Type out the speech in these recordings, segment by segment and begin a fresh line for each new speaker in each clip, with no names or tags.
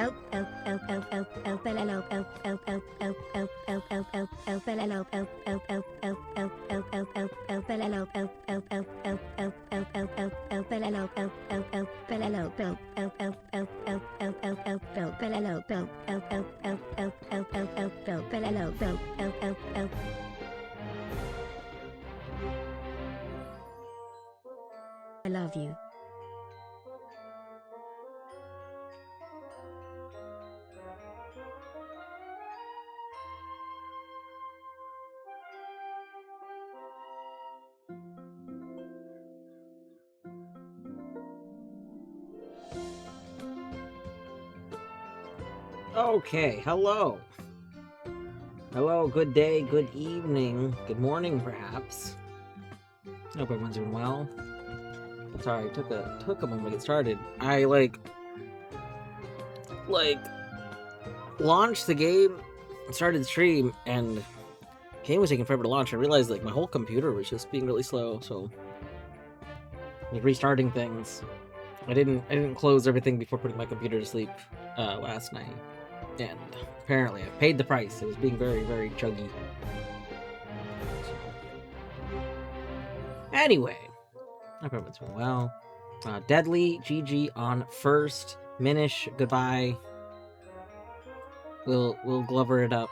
I love you.
Okay, hello. Hello, good day, good evening, good morning, perhaps. Hope everyone's doing well. Sorry, it took a moment to get started. I like launched the game, started the stream, and the game was taking forever to launch. I realized like my whole computer was just being really slow, so like restarting things. I didn't close everything before putting my computer to sleep last night, and apparently I paid the price. It was being very, very chuggy. Anyway, I hope everyone's doing well. Deadly, GG on first. Minish, goodbye. We'll Glover it up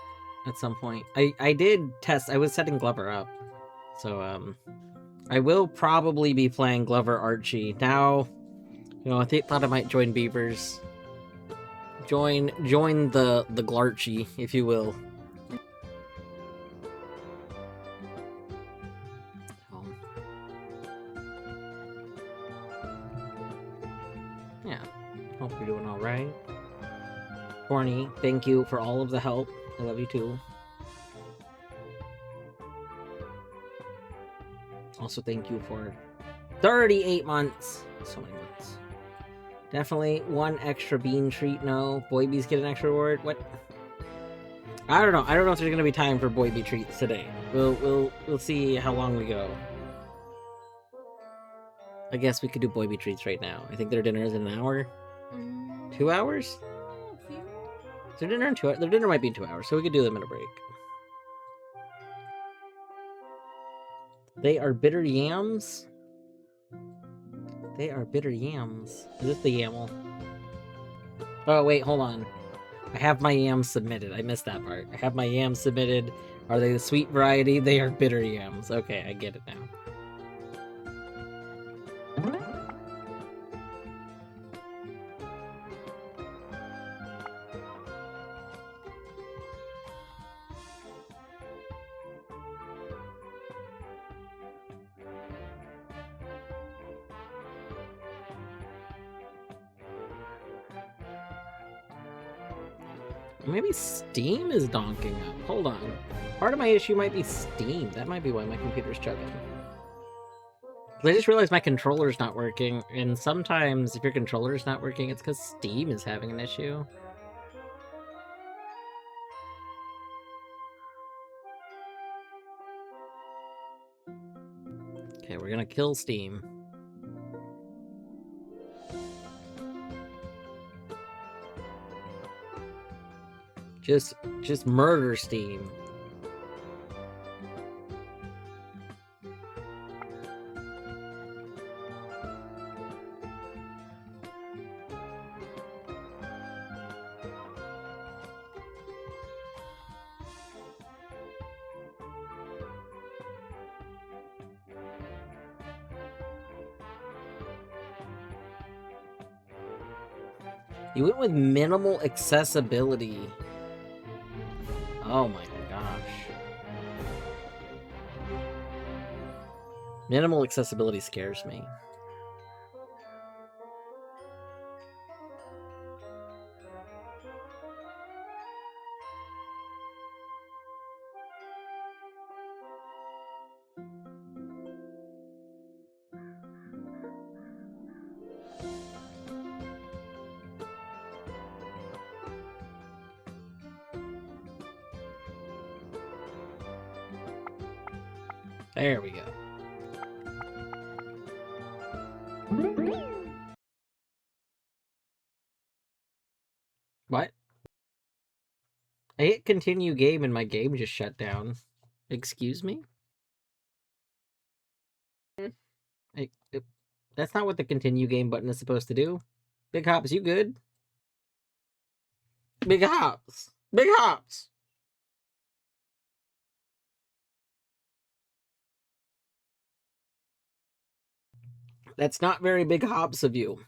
at some point. I did test. I was setting Glover up, so I will probably be playing Glover Archie now. You know, I thought I might join Beavers. Join the Glarchy, if you will. Yeah, hope you're doing all right. Horny, thank you for all of the help. I love you too. Also, thank you for 38 months. So many months. Definitely one extra bean treat. No, Boy Bees get an extra reward. What? I don't know. I don't know if there's gonna be time for Boy Bee treats today. We'll see how long we go. I guess we could do Boy Bee treats right now. I think their dinner is in an hour. 2 hours? Is their dinner in 2 hours? Their dinner might be in 2 hours, so we could do them in a break. They are bitter yams. They are bitter yams. Is this the YAML? Oh wait, hold on. I have my yams submitted. I missed that part. I have my yams submitted. Are they the sweet variety? They are bitter yams. Okay, I get it now. Maybe Steam is donking up. Hold on. Part of my issue might be Steam. That might be why my computer's chugging. I just realized my controller's not working, and sometimes if your controller's not working, it's because Steam is having an issue. Okay, we're gonna kill Steam. Just murder Steam. You went with minimal accessibility. Oh my gosh. Minimal accessibility scares me. There we go. hit continue game and my game just shut down. Excuse me? That's not what the continue game button is supposed to do. Big Hops, you good? Big Hops! Big Hops! That's not very Big Hops of you.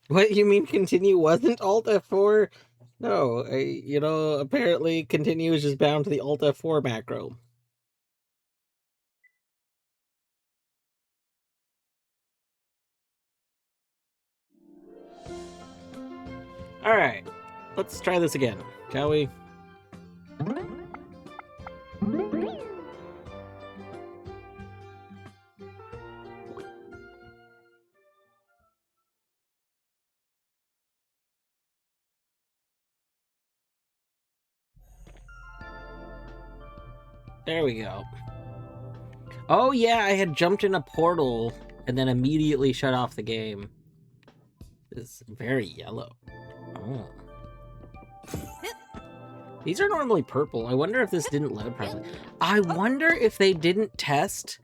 What, you mean continue wasn't Alt F4? No, apparently continue is just bound to the Alt F4 macro. Alright, let's try this again, shall we? There we go. Oh yeah, I had jumped in a portal and then immediately shut off the game. It's very yellow. Oh. These are normally purple. I wonder if this didn't load properly. I wonder if they didn't test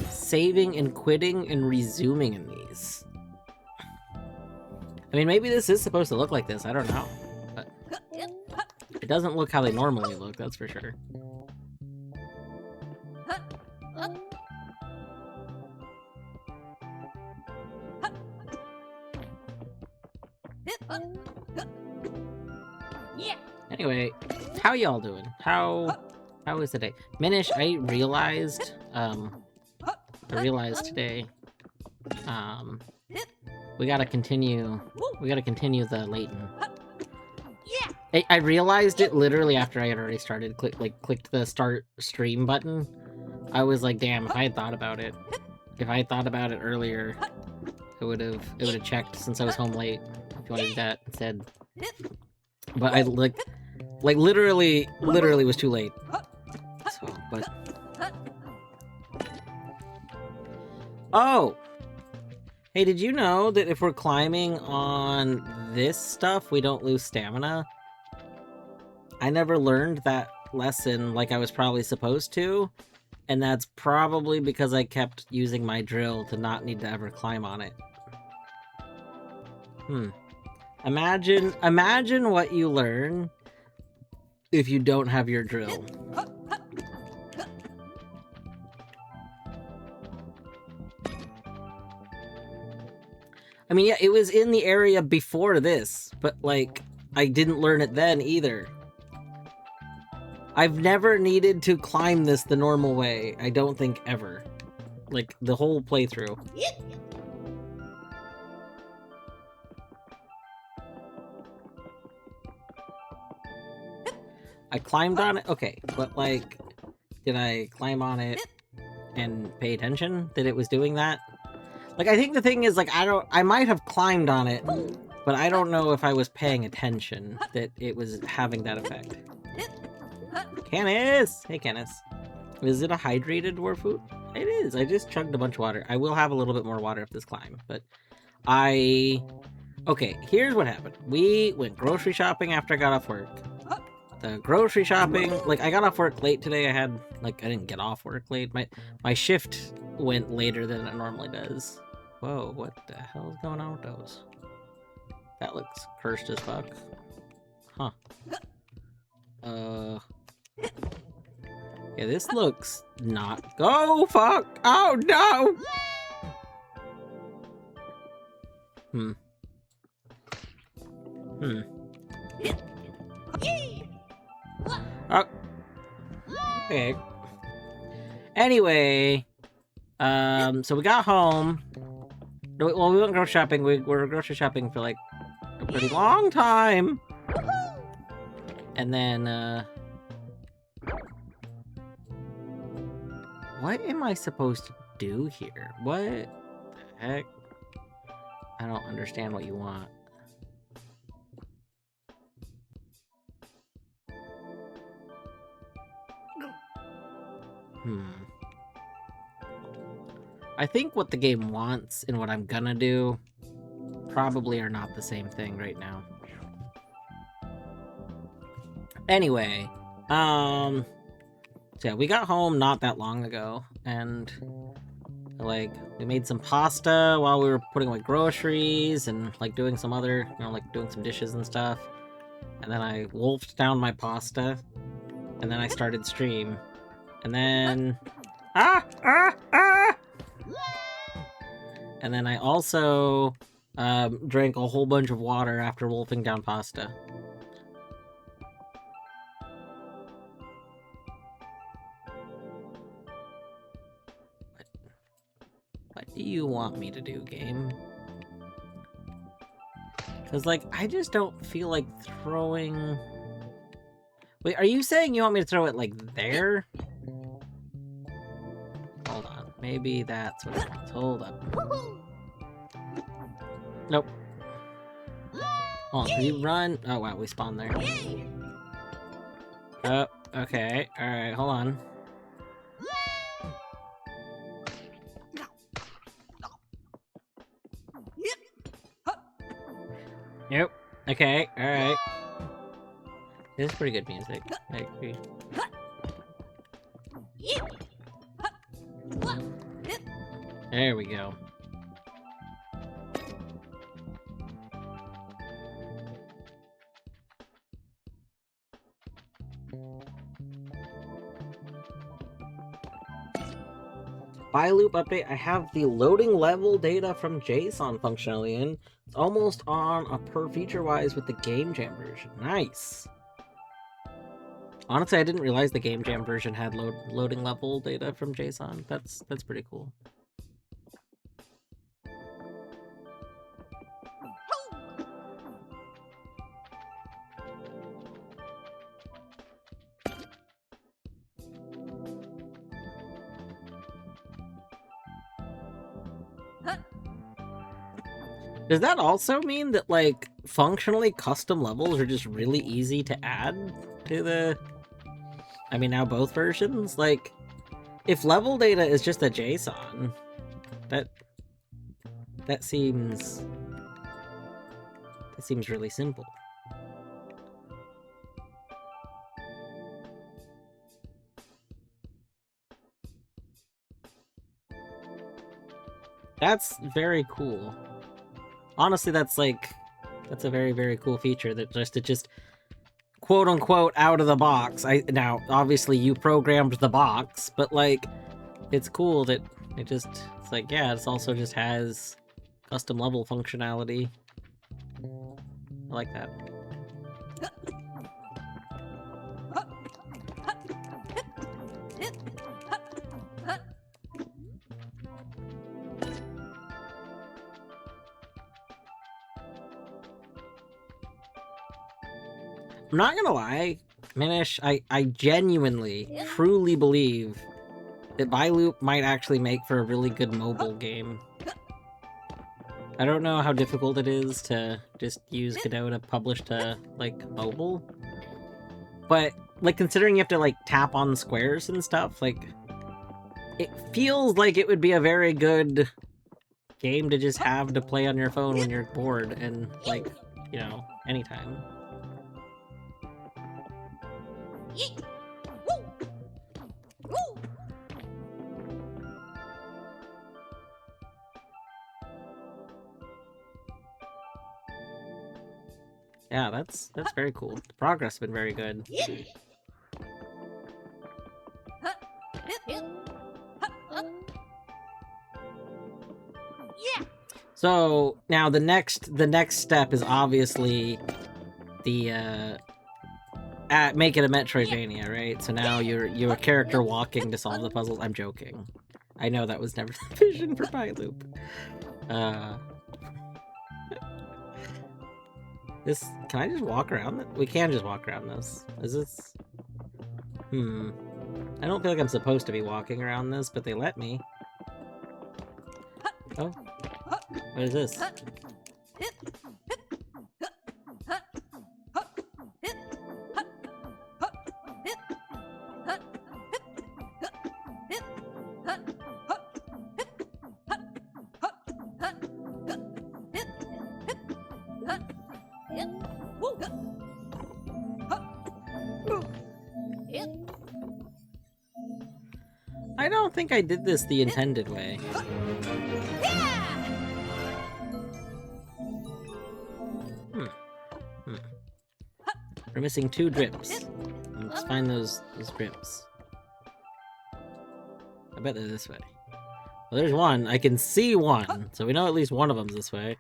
saving and quitting and resuming in these. I mean, maybe this is supposed to look like this. I don't know. But it doesn't look how they normally look, that's for sure. Anyway, how y'all doing? How is the day? Minish, I realized today, we gotta continue the Layton. I realized it literally after I had already started, clicked the start stream button. I was like, damn, if I had thought about it earlier, it would have checked since I was home late. If you want to do that instead. But I literally was too late. So, but oh, hey, did you know that if we're climbing on this stuff, we don't lose stamina? I never learned that lesson like I was probably supposed to, and that's probably because I kept using my drill to not need to ever climb on it. Imagine what you learn if you don't have your drill. I mean, yeah, it was in the area before this, but, like, I didn't learn it then either. I've never needed to climb this the normal way. I don't think ever. Like, the whole playthrough. I climbed on it? Okay, but, like, did I climb on it and pay attention that it was doing that? Like, I think the thing is, like, I might have climbed on it, but I don't know if I was paying attention that it was having that effect. Canis! Hey, Canis. Is it a hydrated dwarf food? It is. I just chugged a bunch of water. I will have a little bit more water after this climb, but okay, here's what happened. We went grocery shopping after I got off work. The grocery shopping, like, I got off work late today. I didn't get off work late. My shift went later than it normally does. Whoa, what the hell is going on with those? That looks cursed as fuck. Huh. Yeah, this looks not... Oh, fuck! Oh, no! Oh. Okay. Anyway, so we got home. Well, we went grocery shopping. We were grocery shopping for, like, a pretty long time. And then, what am I supposed to do here? What the heck? I don't understand what you want. I think what the game wants and what I'm gonna do probably are not the same thing right now. Anyway, so yeah, we got home not that long ago, and like we made some pasta while we were putting away groceries and like doing some other, like doing some dishes and stuff. And then I wolfed down my pasta, and then I started stream, and then and then I also drank a whole bunch of water after wolfing down pasta. What do you want me to do, game? Because, like, I just don't feel like throwing... Wait, are you saying you want me to throw it, like, there? Hold on. Maybe that's what it means. Hold up. Nope. Hold on, can you run? Oh, wow, we spawned there. Oh, okay. Alright, hold on. Yep. Okay, alright. This is pretty good music. I agree. There we go. By loop update, I have the loading level data from JSON functionality in. It's almost on a per feature wise with the Game Jam version. Nice. Honestly, I didn't realize the Game Jam version had loading level data from JSON. That's pretty cool. Does that also mean that, like, functionally custom levels are just really easy to add to the... I mean, now both versions? Like, if level data is just a JSON, that seems really simple. That's very cool. Honestly, that's a very, very cool feature that just quote unquote out of the box. Now, obviously you programmed the box, but like, it's cool that it's like, yeah, it also just has custom level functionality. I like that. I'm not gonna lie, Minish, I genuinely, truly believe that Byloop might actually make for a really good mobile game. I don't know how difficult it is to just use Godot to publish to, like, mobile. But, like, considering you have to, like, tap on squares and stuff, like, it feels like it would be a very good game to just have to play on your phone when you're bored and, like, you know, anytime. Yeah, that's very cool. The progress has been very good. So now the next step is obviously the make it a Metroidvania, right? So now you're a character walking to solve the puzzles. I'm joking. I know that was never the vision for Byloop. Can I just walk around? We can just walk around this. Is this... I don't feel like I'm supposed to be walking around this, but they let me. Oh. What is this? I don't think I did this the intended way. We're missing 2 drips. Let's find those drips. I bet they're this way. Well, there's one. I can see one, so we know at least one of them's this way.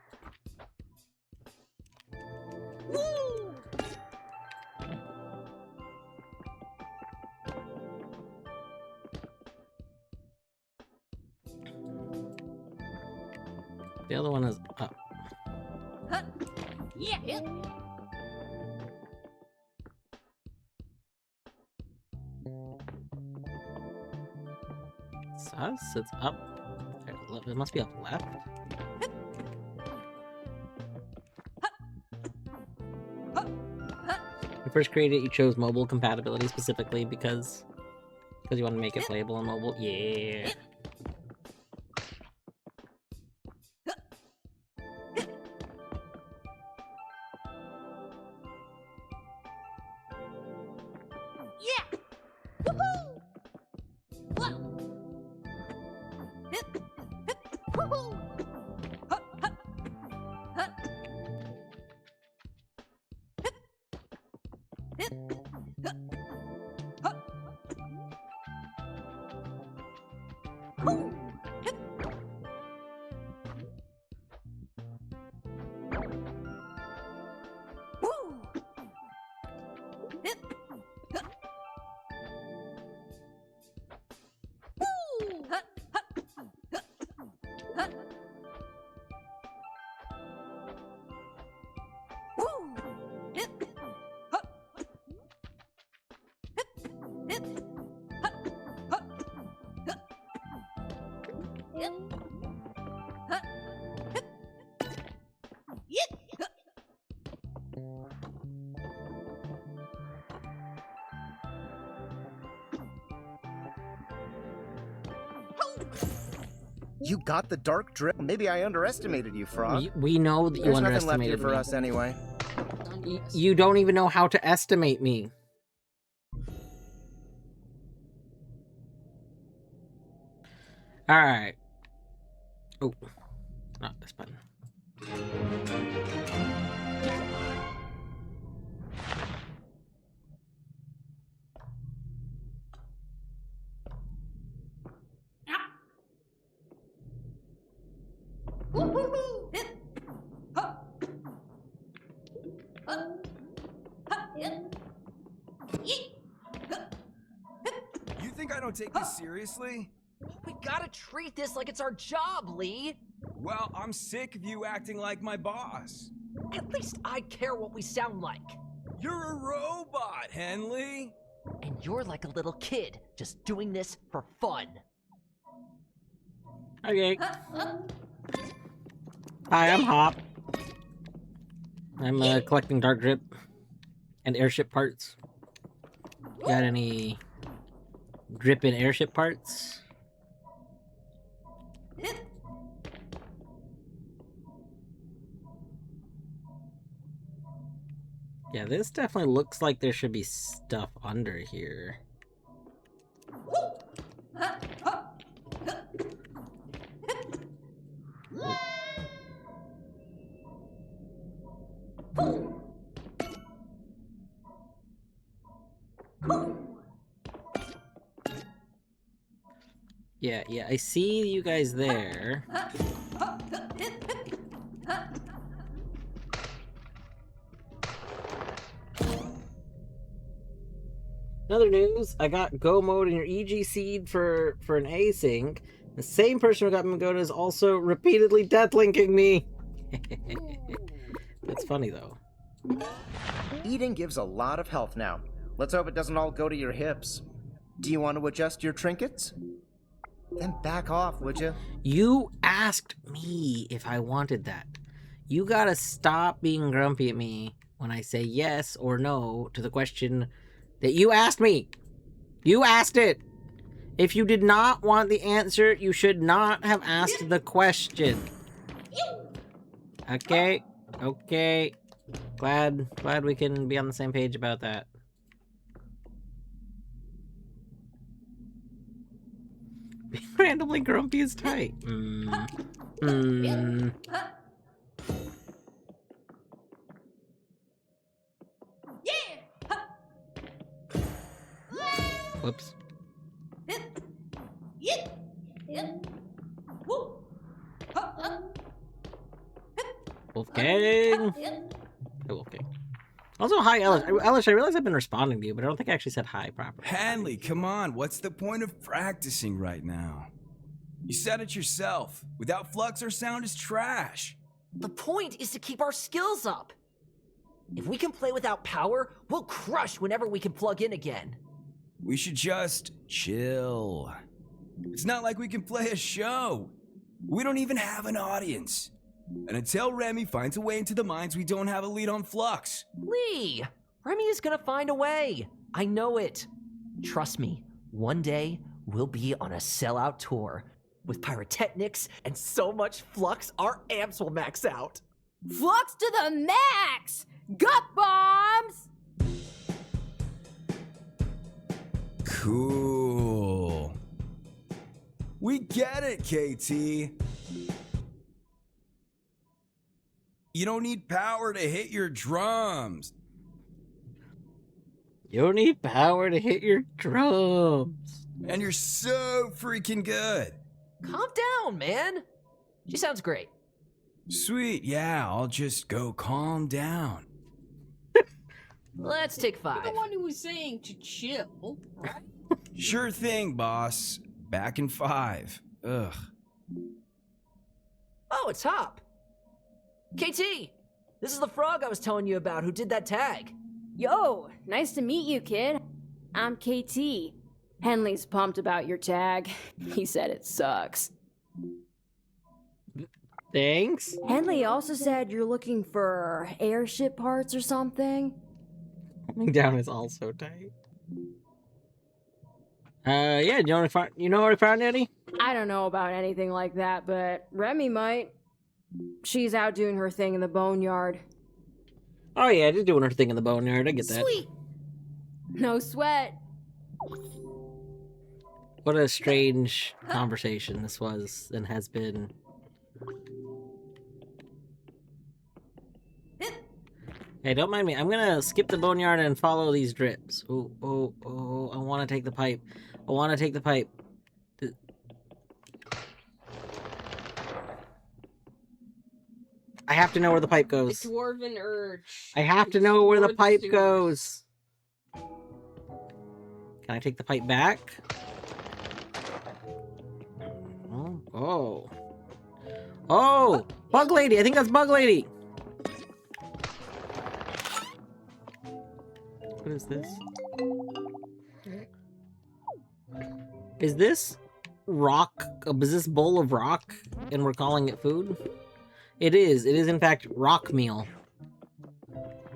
The other one is up.
Yeah.
Sus? It's up. It must be up left. When you first created it, you chose mobile compatibility specifically because you want to make it playable on mobile. Yeah.
You got the dark drip? Maybe I underestimated you, Frog.
We know that you
There's nothing left
underestimated
here for
me.
us anyway.
You don't even know how to estimate me. Alright. Oh. Not this button.
You think I don't take this seriously?
We gotta treat this like it's our job, Lee.
Well, I'm sick of you acting like my boss.
At least I care what we sound like.
You're a robot, Henley.
And you're like a little kid, just doing this for fun.
Okay. Hi, I'm Hop. I'm collecting dark drip and airship parts. Got any drip and airship parts? Yeah, this definitely looks like there should be stuff under here. Yeah, I see you guys there. Another news, I got Go mode in your EG seed for an async. The same person who got Magoda is also repeatedly deathlinking me. It's funny though.
Eating gives a lot of health now. Let's hope it doesn't all go to your hips. Do you want to adjust your trinkets? Then back off, would you?
You asked me if I wanted that. You gotta stop being grumpy at me when I say yes or no to the question that you asked me. You asked it. If you did not want the answer, you should not have asked the question. Okay? Okay. Glad we can be on the same page about that. Being randomly grumpy is tight. Whoops. Wolfgang. Hey, Wolfgang. Also, hi, Elish. Elish, I realize I've been responding to you, but I don't think I actually said hi properly.
Hanley, come on. What's the point of practicing right now? You said it yourself. Without flux, our sound is trash.
The point is to keep our skills up. If we can play without power, we'll crush whenever we can plug in again.
We should just chill. It's not like we can play a show. We don't even have an audience. And until Remy finds a way into the mines, we don't have a lead on Flux.
Lee! Remy is gonna find a way. I know it. Trust me, one day we'll be on a sellout tour. With pyrotechnics and so much flux, our amps will max out.
Flux to the max! Gut bombs!
Cool. We get it, KT. You don't need power to hit your drums.
You don't need power to hit your drums.
And you're so freaking good.
Calm down, man. She sounds great.
Sweet, yeah, I'll just go calm down.
Let's take 5.
You're the one who was saying to chill, right?
Sure thing, boss. Back in 5. Ugh.
Oh, it's Hop. KT, this is the frog I was telling you about who did that tag.
Yo, nice to meet you, kid. I'm KT. Henley's pumped about your tag. He said it sucks.
Thanks.
Henley also said you're looking for airship parts or something.
Coming down is also tight. Yeah, you know where I found Eddie?
I don't know about anything like that, but Remy might. She's out doing her thing in the boneyard.
Oh yeah, just doing her thing in the boneyard, I get that.
Sweet! No sweat.
What a strange conversation this was and has been. Hey, don't mind me. I'm gonna skip the boneyard and follow these drips. Oh, I wanna take the pipe. I wanna take the pipe. I have to know where the pipe goes.
The dwarven urge.
I have to know where the
Explore
pipe
sewers.
goes. Can I take the pipe back? Oh! Bug Lady! I think that's Bug Lady! What is this? Is this rock? Is this bowl of rock and we're calling it food? It is. It is in fact rock meal.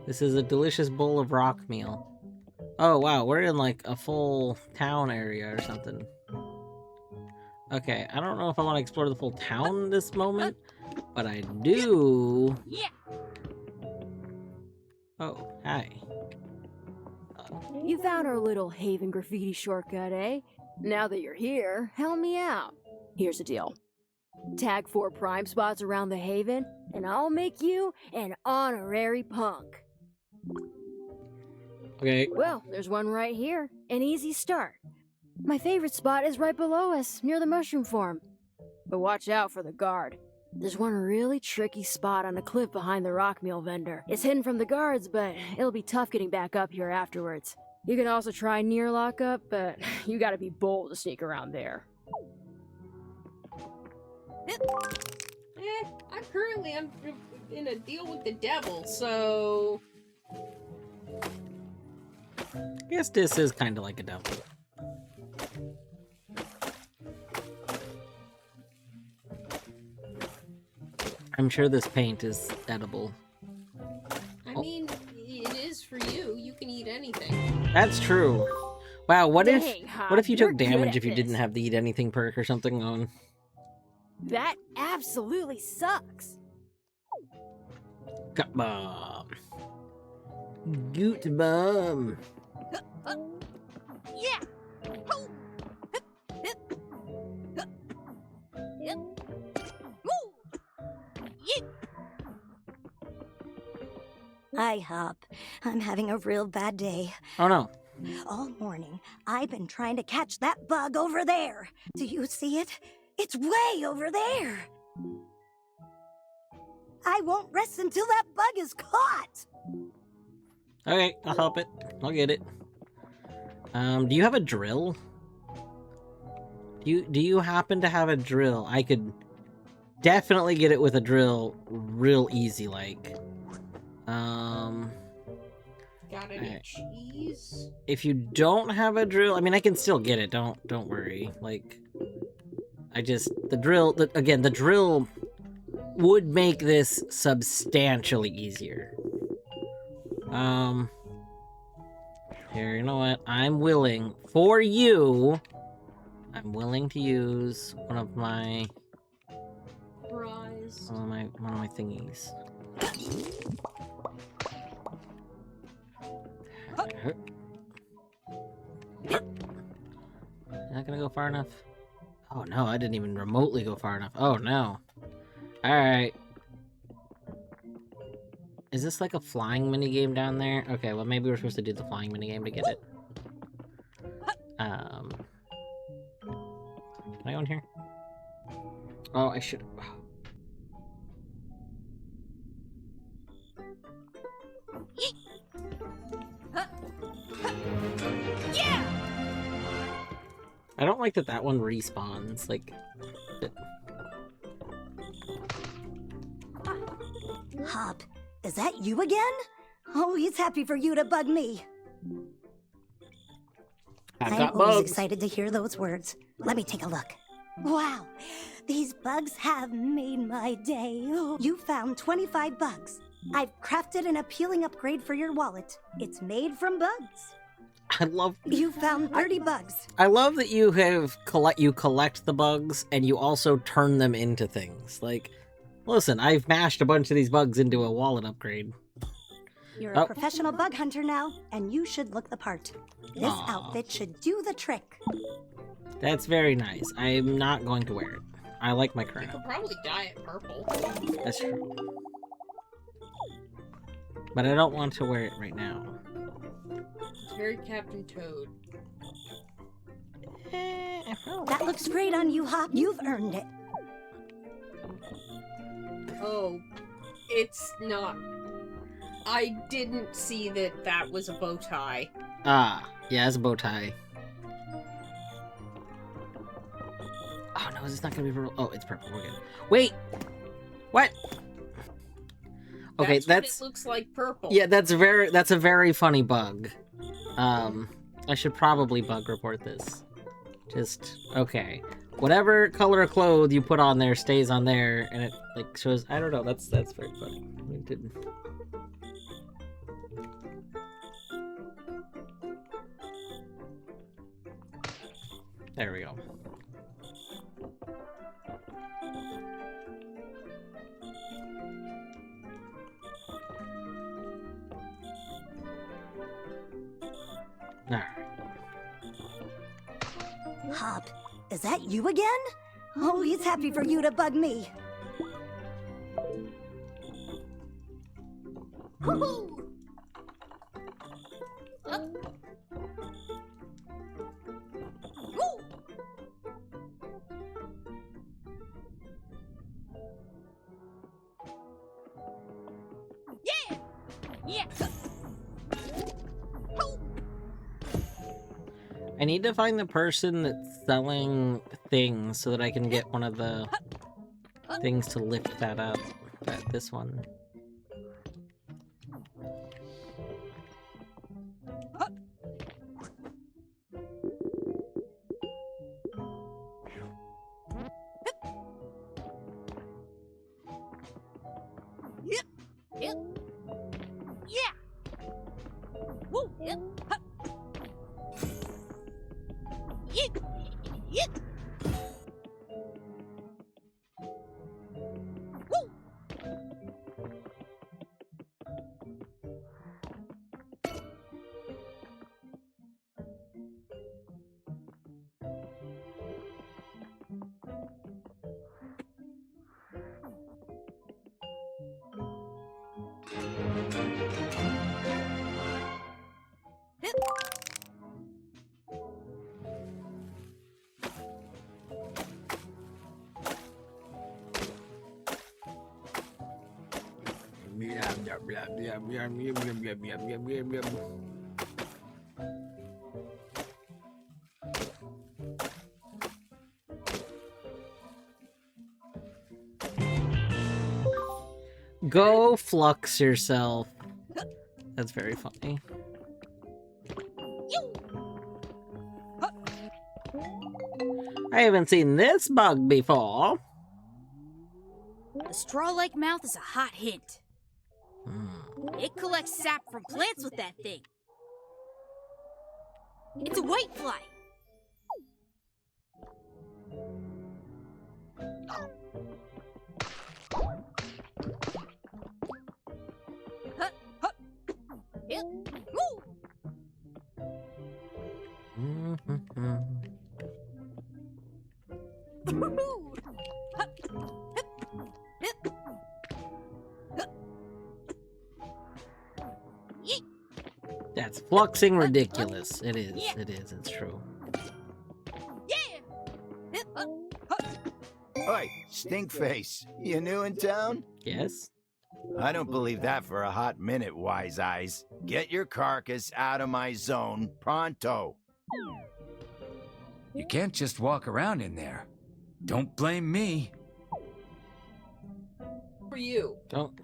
This is a delicious bowl of rock meal. Oh wow, we're in like a full town area or something. Okay, I don't know if I want to explore the full town this moment, but I do.
Yeah.
Oh, hi.
You found our little Haven graffiti shortcut, eh? Now that you're here, help me out. Here's the deal. Tag 4 prime spots around the Haven, and I'll make you an honorary punk.
Okay.
Well, there's one right here. An easy start. My favorite spot is right below us, near the mushroom farm. But watch out for the guard. There's one really tricky spot on a cliff behind the rock meal vendor. It's hidden from the guards, but it'll be tough getting back up here afterwards. You can also try near lockup, but you gotta be bold to sneak around there.
I'm in a deal with the devil, so...
I guess this is kind of like a devil. I'm sure this paint is edible.
I mean, it is for you. You can eat anything.
That's true. Wow, what
Dang,
if you
you're
took
good
damage
at
if you didn't
this.
have the eat anything perk or something on?
That absolutely sucks.
Gut bomb. Goot bum.
Hi, Hop. I'm having a real bad day.
Oh no.
All morning, I've been trying to catch that bug over there. Do you see it? It's way over there. I won't rest until that bug is caught.
Okay, I'll help it. I'll get it. Do you have a drill? Do you happen to have a drill? I could definitely get it with a drill real easy, like.
Got any
Alright.
cheese?
If you don't have a drill, I mean, I can still get it. Don't worry. Like, the drill would make this substantially easier. Here, you know what? I'm willing to use one of my
Fries.
thingies. Not gonna go far enough. Oh no, I didn't even remotely go far enough. Oh no. Alright. Is this like a flying minigame down there? Okay, well maybe we're supposed to do the flying minigame to get it. Can I go in here? Oh, I should. I don't like that one respawns, like...
Hop, is that you again? Oh, he's happy for you to bug me.
I've
I'm
got
always
bugs.
excited to hear those words. Let me take a look. Wow, these bugs have made my day. You found 25 bugs. I've crafted an appealing upgrade for your wallet. It's made from bugs. You found 30 bugs.
I love that you collect the bugs and you also turn them into things. Like, listen, I've mashed a bunch of these bugs into a wallet upgrade.
You're a professional bug hunter now, and you should look the part. This
Aw.
outfit should do the trick.
That's very nice. I'm not going to wear it. I like my
You
current
could
outfit.
probably dye it purple.
That's true. But I don't want to wear it right now.
It's very Captain Toad.
That looks great on you, Hop. You've earned it.
Oh, it's not. I didn't see that was a bow tie.
Ah, yeah, it's a bow tie. Oh no, is this not gonna be purple? Oh, it's purple. We're good. Wait! What? Okay,
What it looks like purple.
yeah, that's a very funny bug. I should probably bug report this. Okay. Whatever color of clothes you put on there stays on there, and it like shows. I don't know. That's very funny. We didn't. There we go. Alright.
Hop, is that you again? Oh, he's happy for you to bug me.
Woohoo! Woo! Yeah! Yeah!
I need to find the person that's selling things so that I can get one of the things to lift that up. This one. Go flux yourself. That's very funny. I haven't seen this bug before.
A straw-like mouth is a hot hint. It collects sap from plants with that thing. It's a whitefly.
That's fluxing ridiculous. It is. It is. It's true.
Oi, Stinkface, you new in town?
Yes.
I don't believe that for a hot minute, Wise Eyes. Get your carcass out of my zone, pronto.
You can't just walk around in there. Don't blame me.
For you.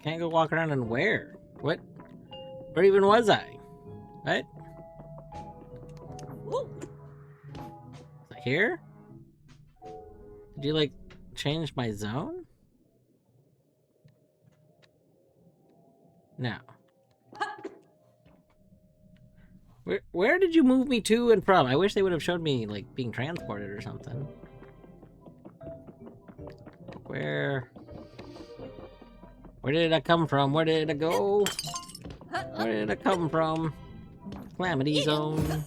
Can't go walk around and where? What? Where even was I? What? Here? Did you like change my zone? No. Where did you move me to and from? I wish they would have showed me like being transported or something. Where did I come from? Where did I go? Where did I come from? Calamity Zone.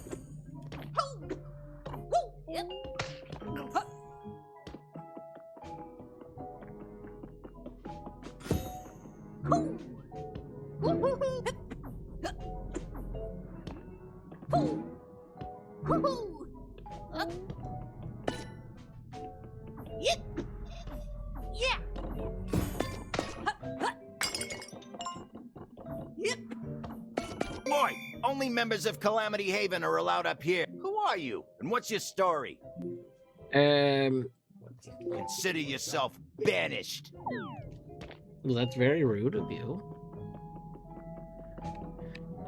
Boy, only members of Calamity Haven are allowed up here. Who are you? And what's your story? Consider yourself banished.
Well, that's very rude of you.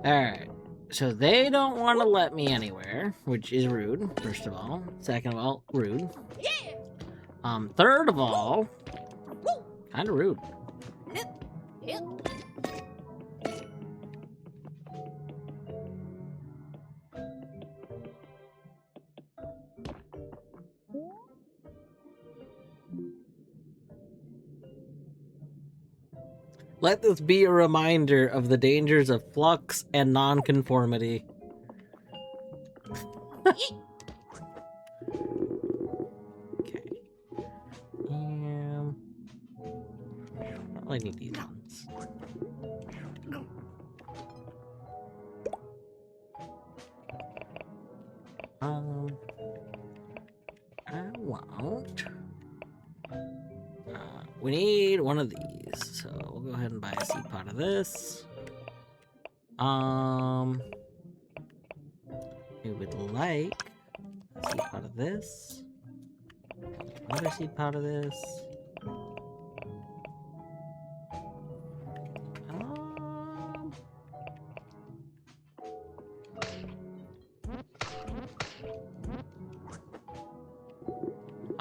Alright. So they don't want to let me anywhere, which is rude, first of all. Second of all, rude. Third of all, kind of rude. Let this be a reminder of the dangers of flux and nonconformity. Okay. I need these ones. I won't. We need one of these, so we'll go ahead and buy a seed pot of this. We would like a seed pot of this. Another seed pot of this.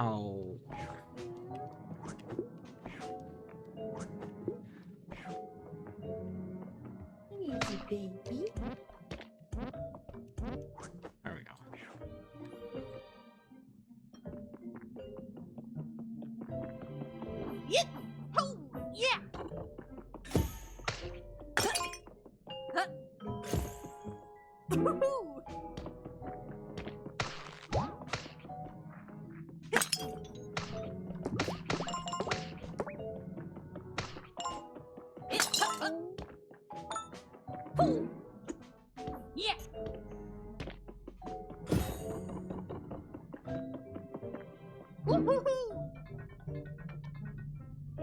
Oh.
Easy, baby.
There we go.
Yeah! Oh, yeah! Woohoo! Yeah. Woo-hoo-hoo.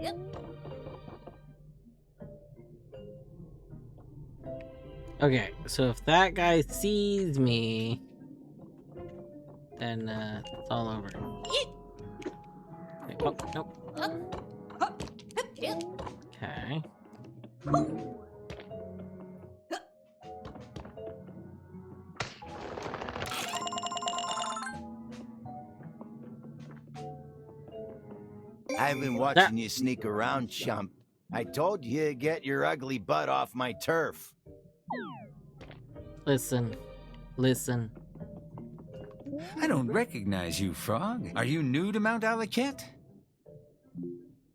Yep.
Okay, so if that guy sees me, then it's all over.
Yeet.
Wait, oh, nope.
Yep.
Okay.
I've been watching you sneak around, chump. I told you to get your ugly butt off my turf.
Listen. Listen.
I don't recognize you, Frog. Are you new to Mount Aliquette?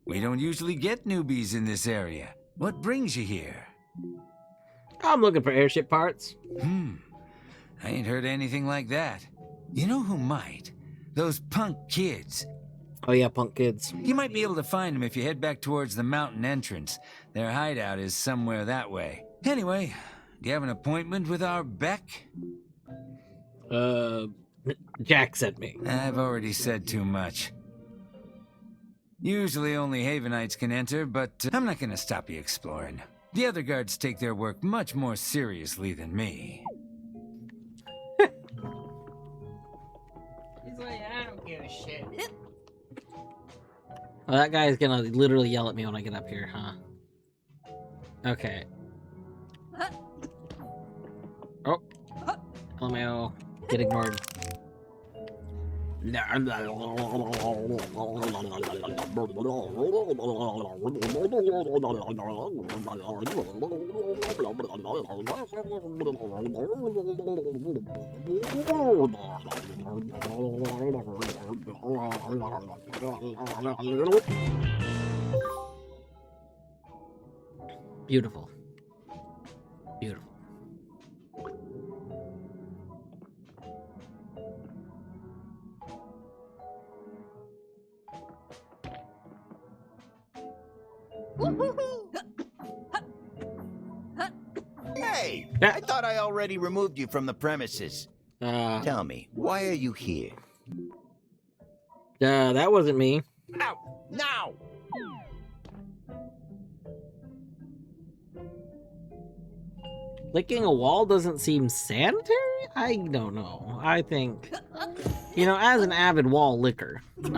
We don't usually get newbies in this area. What brings you here?
I'm looking for airship parts.
I ain't heard anything like that. You know who might? Those punk kids.
Oh yeah, punk kids.
You might be able to find them if you head back towards the mountain entrance. Their hideout is somewhere that way. Anyway, do you have an appointment with our Beck?
Jack sent me.
I've already said too much. Usually only Havenites can enter, but I'm not gonna stop you exploring. The other guards take their work much more seriously than me.
He's like, I don't give a shit.
Oh, that guy's gonna literally yell at me when I get up here, huh? Okay. Oh. LMAO. Get ignored. Beautiful. Beautiful.
Hey, I thought I already removed you from the premises. Tell me, why are you here?
That wasn't me.
Out! Now!
Licking a wall doesn't seem sanitary? I don't know. I think, you know, as an avid wall licker, you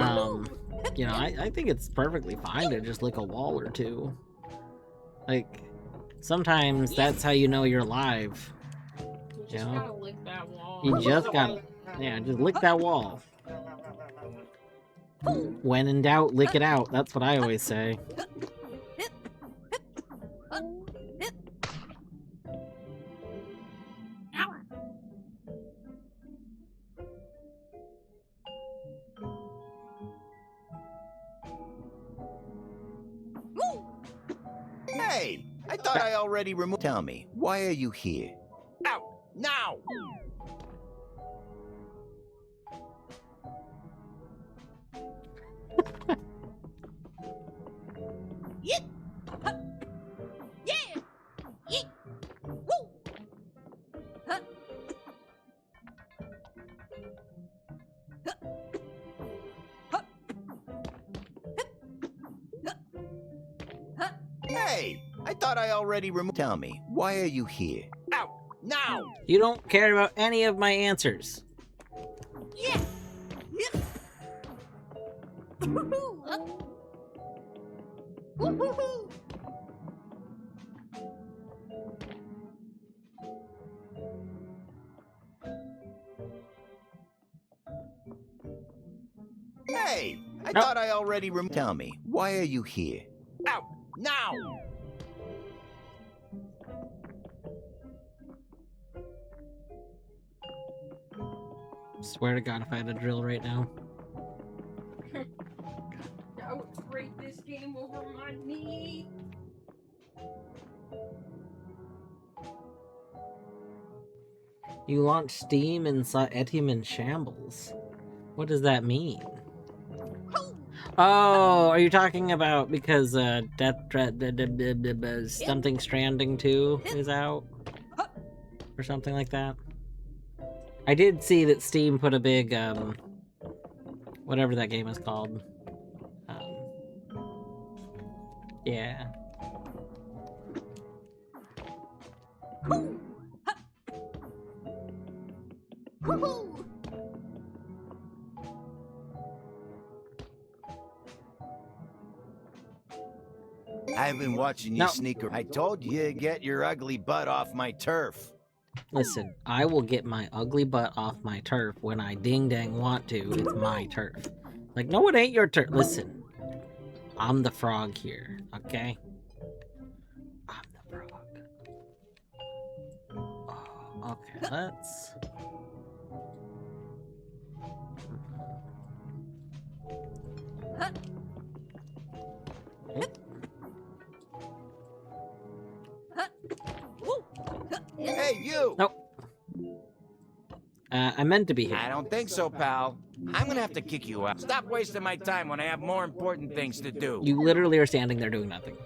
know, I think it's perfectly fine to just lick a wall or two. Like, sometimes that's how you know you're alive.
You just gotta lick that wall.
You just gotta, yeah, just lick that wall. When in doubt, lick it out. That's what I always say.
Hey, I thought I already removed. Tell me, why are you here? Out! Now!
Yeet. Huh. Yeah. Yeet. Woo. Huh. Huh. Huh. Huh.
Hey, I thought I already removed. Tell me, why are you here? Out! Now!
You don't care about any of my answers.
Yeah. Yep. Woo-hoo. Huh. Woo-hoo-hoo.
Hey, I thought I already removed. Tell me, why are you here? Out! Now!
Swear to God, if I had a drill right now.
I would break this game over my knee.
You launched Steam and saw Etium in shambles. What does that mean? Oh, are you talking about because something Stranding 2 is out? or something like that. I did see that Steam put a big, whatever that game is called. Yeah.
I've been watching you
No.
sneak. I told you to get your ugly butt off my turf.
Listen, I will get my ugly butt off my turf when I ding dang want to. It's my turf. Like, no, it ain't your turf. Listen, I'm the frog here, okay? I'm the frog. Oh, okay, let's...
Hey, you!
Nope. I meant to be here.
I don't think so, pal. I'm gonna have to kick you out. Stop wasting my time when I have more important things to do.
You literally are standing there doing nothing.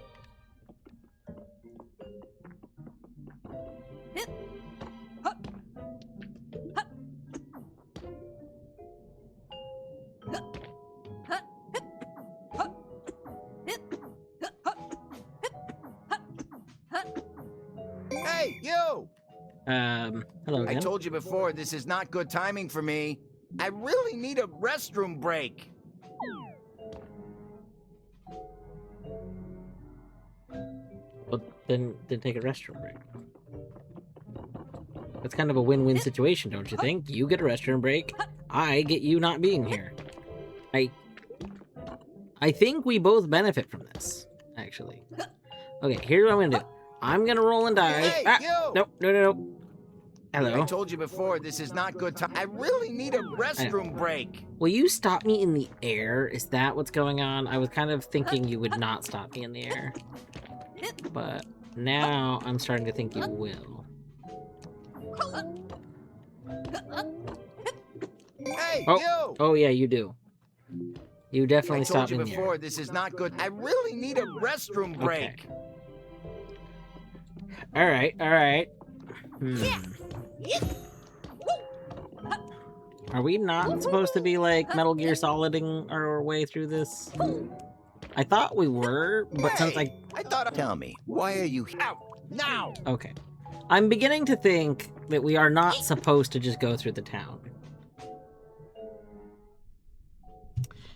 Hey, you!
Hello
I
again.
told you before, this is not good timing for me. I really need a restroom break.
Well, then take a restroom break. That's kind of a win-win situation, don't you think? You get a restroom break, I get you not being here. I think we both benefit from this, actually. Okay, here's what I'm gonna do. I'm gonna roll and die.
Hey,
Ah,
you!
nope, no. Hello.
I told you before, this is not good time. I really need a restroom break.
Will you stop me in the air? Is that what's going on? I was kind of thinking you would not stop me in the air. But now I'm starting to think you will.
Hey,
Oh,
you!
oh yeah, you do. You
I
definitely
told
stop
you
me in the air.
before, this is not good. I really need a restroom break.
Alright. Are we not supposed to be like Metal Gear Soliding our way through this? I thought we were, but since I...
thought... Tell me, why are you out now?
Okay. I'm beginning to think that we are not supposed to just go through the town.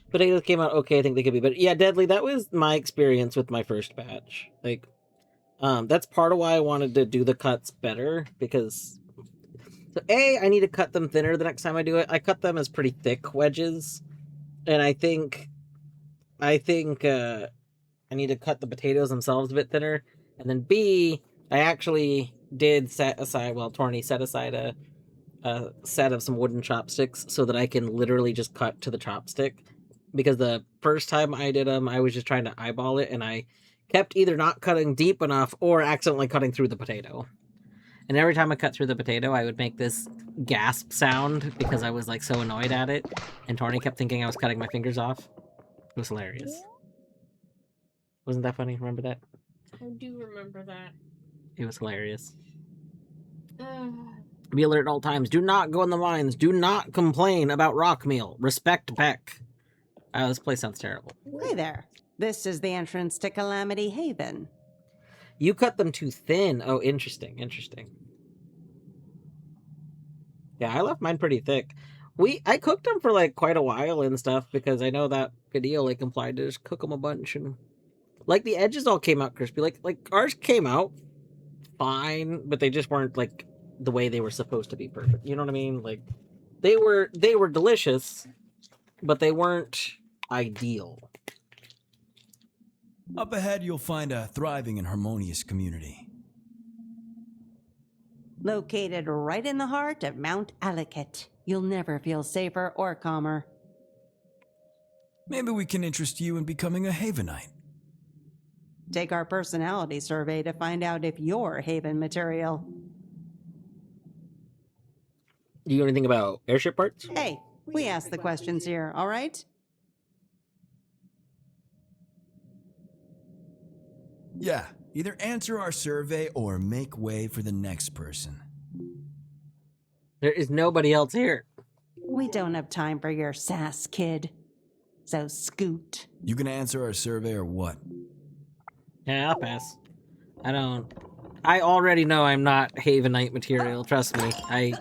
Potatoes came out okay, I think they could be better. Yeah, Deadly, that was my experience with my first batch. Like, that's part of why I wanted to do the cuts better, because... So, A, I need to cut them thinner the next time I do it. I cut them as pretty thick wedges, and I think I need to cut the potatoes themselves a bit thinner. And then B, I actually did set aside, well, Torny set aside a set of some wooden chopsticks so that I can literally just cut to the chopstick. Because the first time I did them, I was just trying to eyeball it, and I kept either not cutting deep enough or accidentally cutting through the potato. And every time I cut through the potato, I would make this gasp sound because I was like so annoyed at it. And Torny kept thinking I was cutting my fingers off. It was hilarious. Wasn't that funny? Remember that?
I do remember that.
It was hilarious. Be alert at all times. Do not go in the mines. Do not complain about rock meal. Respect Beck. This place sounds terrible.
Hey there. This is the entrance to Calamity Haven.
You cut them too thin. Oh, interesting. Yeah, I left mine pretty thick. I cooked them for like quite a while and stuff because I know that video like implied to just cook them a bunch, and like the edges all came out crispy. Like ours came out fine, but they just weren't like the way they were supposed to be perfect. You know what I mean? Like they were delicious, but they weren't ideal.
Up ahead, you'll find a thriving and harmonious community.
Located right in the heart of Mount Aliket. You'll never feel safer or calmer.
Maybe we can interest you in becoming a Havenite.
Take our personality survey to find out if you're Haven material.
Do you know anything about airship parts?
Hey, we ask the questions here, all right?
Yeah, either answer our survey or make way for the next person.
There is nobody else here.
We don't have time for your sass, kid. So scoot.
You gonna answer our survey or what?
Yeah, I'll pass. I already know I'm not Havenite material, trust me.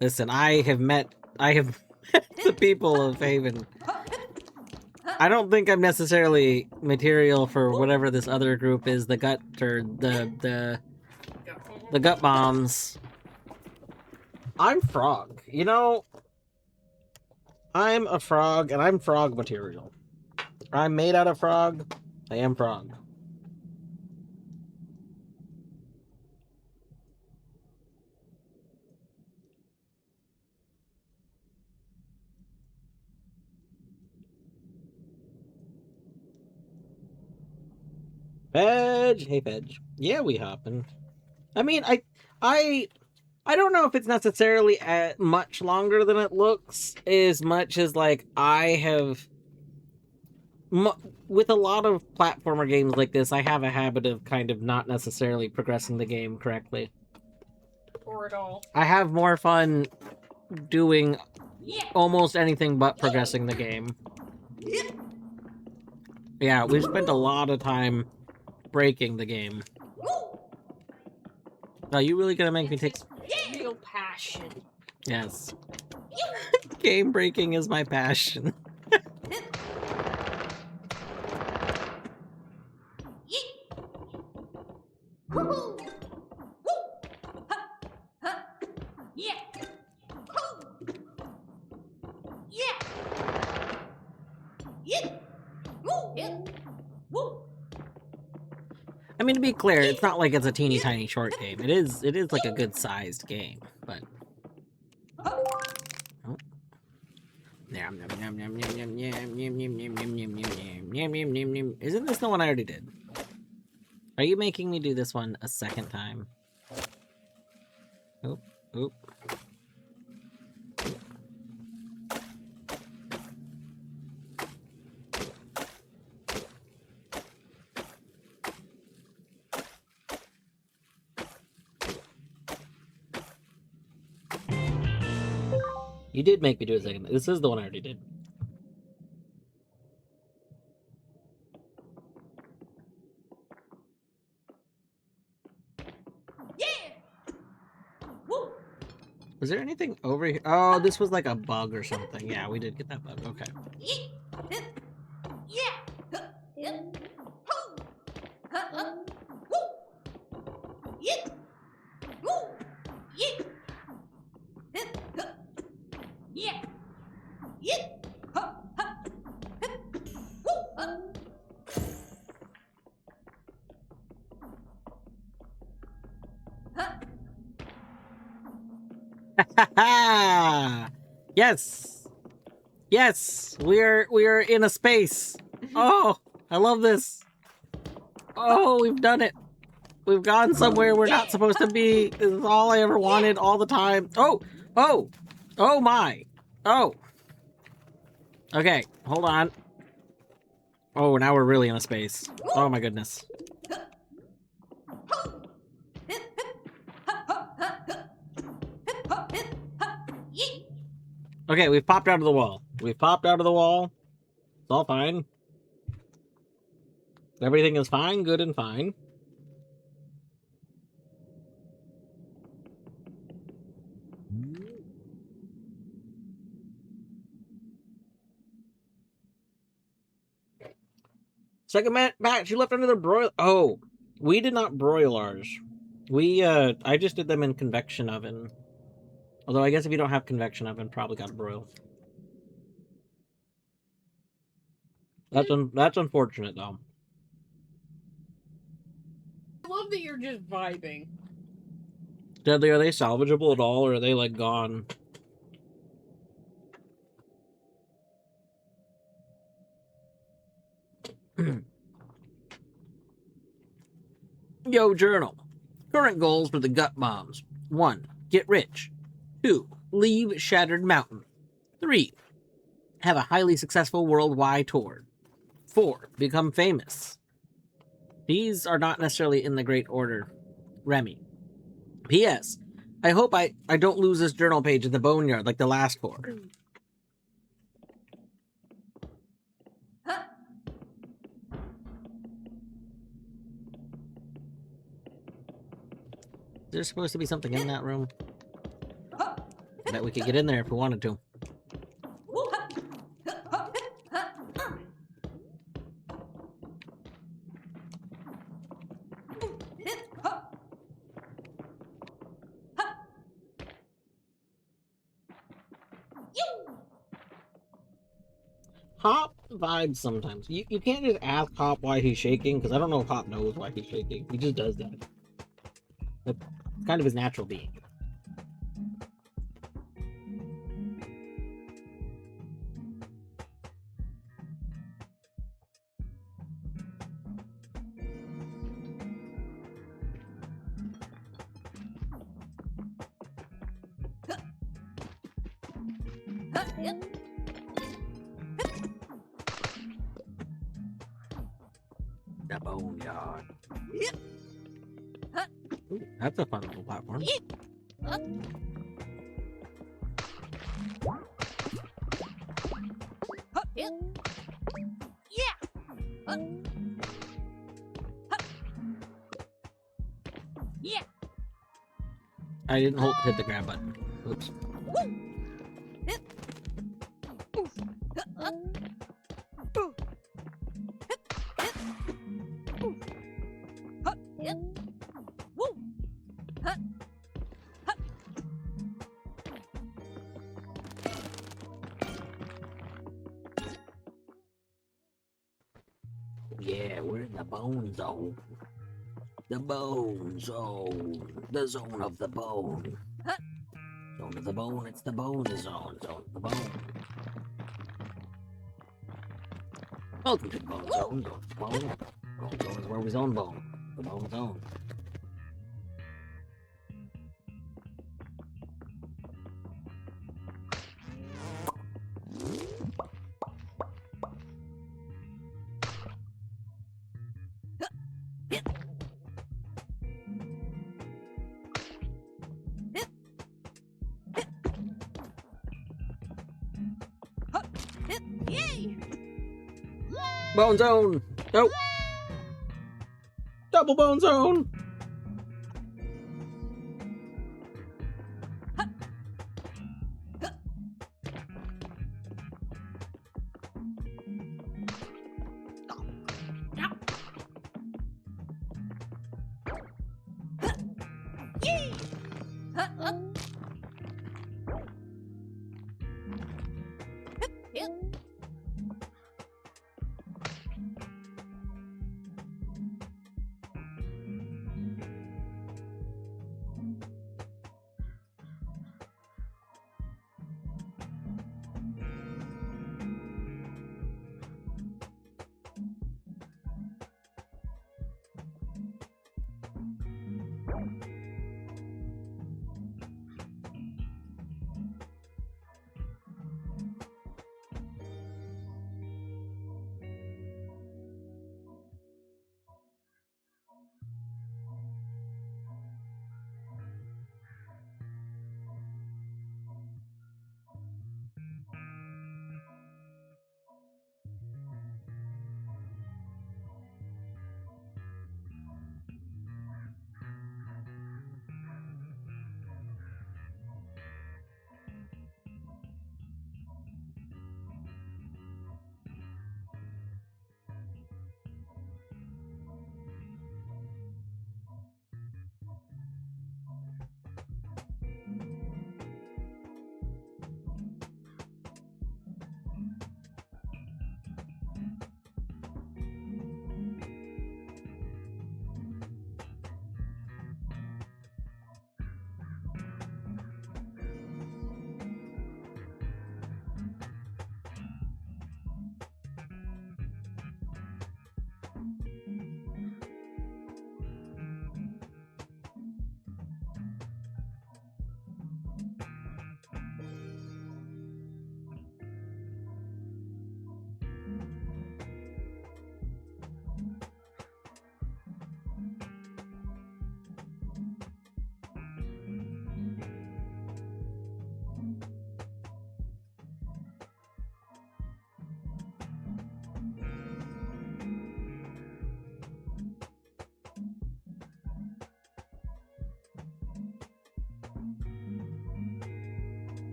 Listen, I have met the people of Haven. I don't think I'm necessarily material for whatever this other group is, the gut, or the gut bombs. I'm frog, you know? I'm a frog, and I'm frog material. I'm made out of frog. I am frog. Fedge, hey Fedge. Yeah, we hopping. I mean, I don't know if it's necessarily much longer than it looks, as much as like I have. With a lot of platformer games like this, I have a habit of kind of not necessarily progressing the game correctly.
Or at all.
I have more fun doing almost anything but progressing the game. Yeah, we've spent a lot of time breaking the game. Are you really gonna make me take...
Real passion.
Yes. Game breaking is my passion. I mean, to be clear, it's not like it's a teeny tiny short game. It is like a good sized game, but oh. Isn't this the one I already did? Are you making me do this one a second time? Oop, oop. You did make me do a second. This is the one I already did. Was there anything over here? Oh, this was like a bug or something. Yeah, we did get that bug. Okay. Yes. Yes, we're in a space. Oh, I love this. Oh, we've done it. We've gone somewhere we're not supposed to be. This is all I ever wanted all the time. Oh, oh, oh my. Oh. Okay, hold on. Oh, now we're really in a space. Oh my goodness. Okay, we've popped out of the wall. We've popped out of the wall. It's all fine. Everything is fine, good, and fine. Second batch, you left under the broil. Oh, we did not broil ours. I just did them in convection oven. Although I guess if you don't have convection oven, probably got to broil. That's unfortunate though.
I love that you're just vibing.
Deadly, are they salvageable at all, or are they like gone? Yo, journal. Current goals for the gut bombs. 1. Get rich. 2. Leave Shattered Mountain. 3. Have a highly successful worldwide tour. 4. Become famous. These are not necessarily in the great order. Remy. P.S. I hope I don't lose this journal page in the boneyard like the last 4. There's supposed to be something in that room that we could get in there if we wanted to. Hop vibes sometimes. You can't just ask Hop why he's shaking, because I don't know if Hop knows why he's shaking. He just does that. That's kind of his natural being. The boneyard. Ooh, that's a fun little platform. I didn't hit the grab button. Oops. Yeah, we're in the bone zone. The bone zone. The zone of the bone. Zone of the bone, it's the bone zone. Zone of the bone. Welcome to the bone zone. Zone of the bone. Bone zone is where we zone bone. The bone zone. Bone zone! Nope! Double bone zone!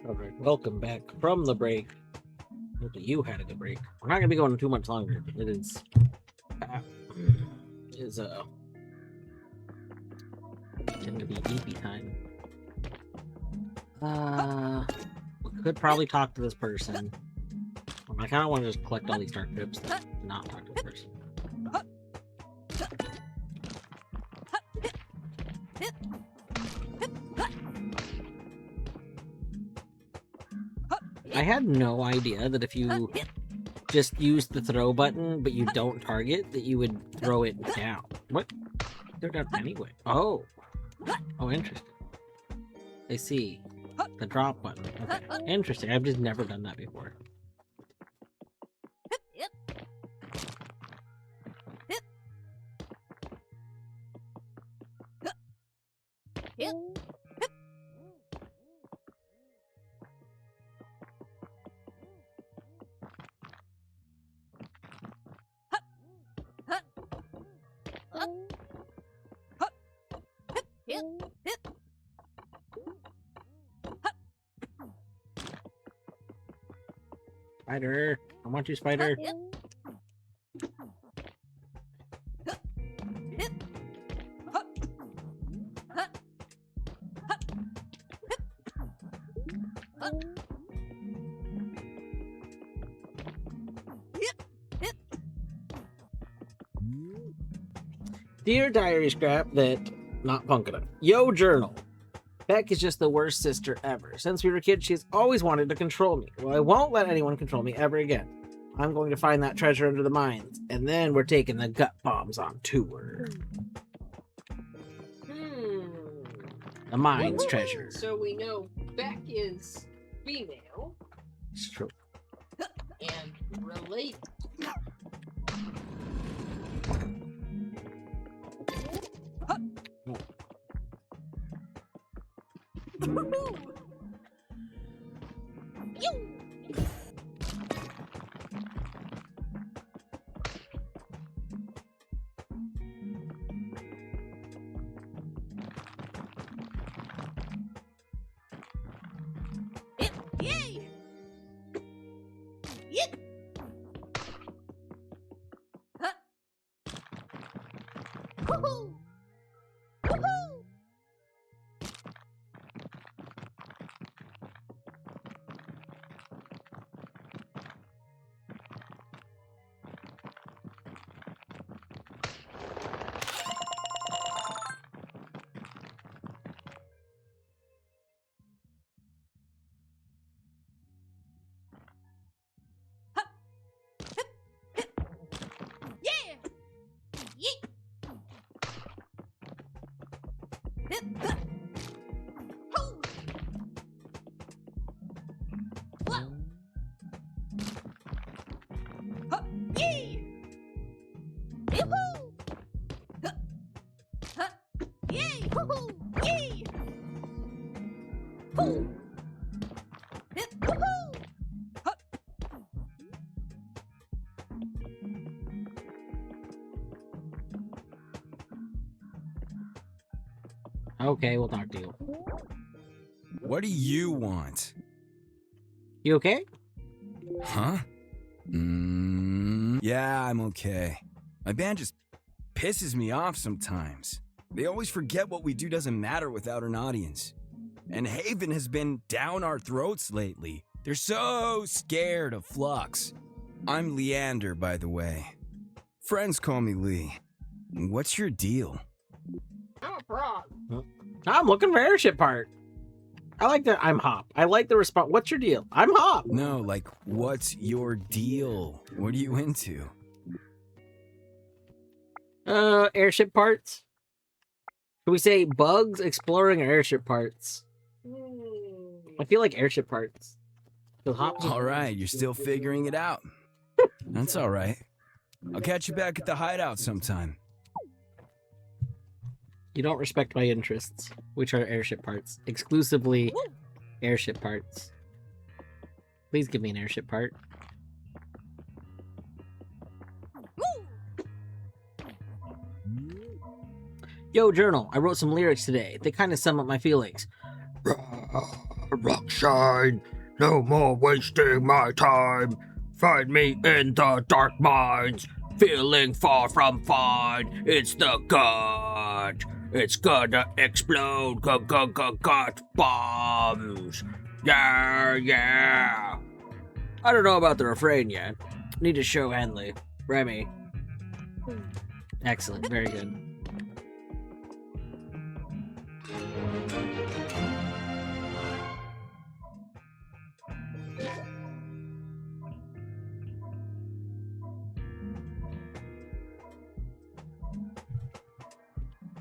Alright, welcome back from the break. Hopefully you had a good break. We're not gonna be going too much longer. It is going to be EP time. We could probably talk to this person. I kind of want to just collect all these dark crypts and not talk to the person. I had no idea that if you just use the throw button, but you don't target, that you would throw it down. What? They're down anyway. Oh. Oh, interesting. I see. The drop button. Okay. Interesting. I've just never done that before. Spider! I want you, Spider! Dear Diary Scrap that not Punkada. Yo Journal. Beck is just the worst sister ever. Since we were kids, she's always wanted to control me. Well, I won't let anyone control me ever again. I'm going to find that treasure under the mines, and then we're taking the gut bombs on tour. The mines treasure.
So we know Beck is female.
It's true.
And related.
Okay, we'll talk to you.
What do you want?
You okay?
Huh? Yeah, I'm okay. My band just pisses me off sometimes. They always forget what we do doesn't matter without an audience. And Haven has been down our throats lately. They're so scared of Flux. I'm Leander, by the way. Friends call me Lee. What's your deal?
I'm a frog.
I'm looking for airship part. I like that. I'm Hop. I like the response. What's your deal? I'm Hop.
No, like, what's your deal? What are you into?
Airship parts. Can we say bugs, exploring, or airship parts? I feel like airship parts.
All right, you're still figuring it out. That's all right. I'll catch you back at the hideout sometime.
You don't respect my interests, which are airship parts. Exclusively airship parts. Please give me an airship part. Yo, Journal, I wrote some lyrics today. They kind of sum up my feelings.
rock shine. No more wasting my time. Find me in the dark mines. Feeling far from fine. It's the gut. It's gonna explode. Gut bombs. Yeah, yeah. I don't know about the refrain yet. Need to show Henley. Remy.
Excellent. Very good.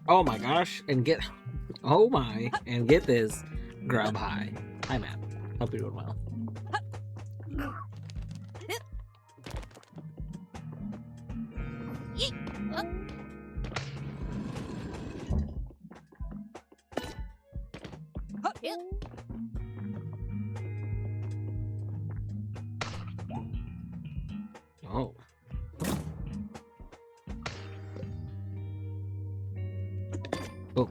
Oh my gosh, and get... Oh my, and get this. Grub high. Hi, Matt. Hope you're doing well. Oh. Oh.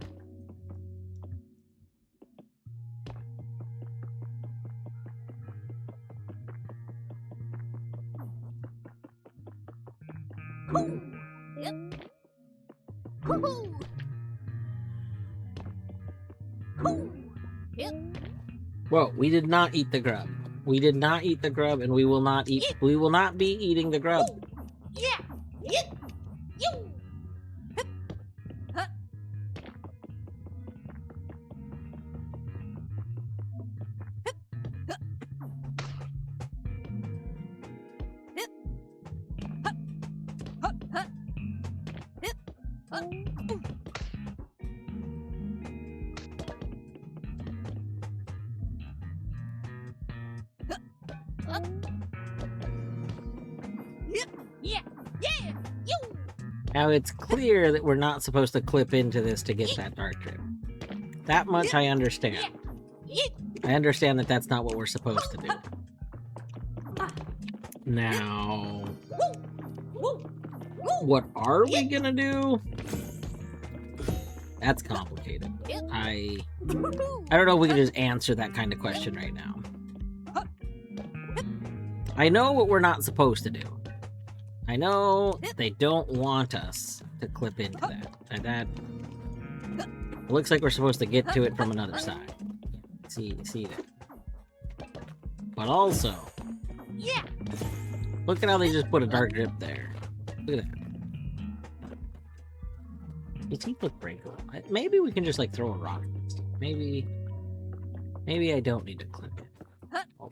Whoa, we did not eat the grub. We did not eat the grub, and we will not eat. We will not be eating the grub. Now it's clear that we're not supposed to clip into this to get that dark drip. That much I understand. I understand that that's not what we're supposed to do. Now, what are we gonna do? That's complicated. I don't know if we can just answer that kind of question right now. I know what we're not supposed to do. I know they don't want us to clip into that. And that it looks like we're supposed to get to it from another side. See that. But also, look at how they just put a dark drip there. Look at that. His teeth look breakable. Maybe we can just like throw a rock. Maybe I don't need to clip it. Oh.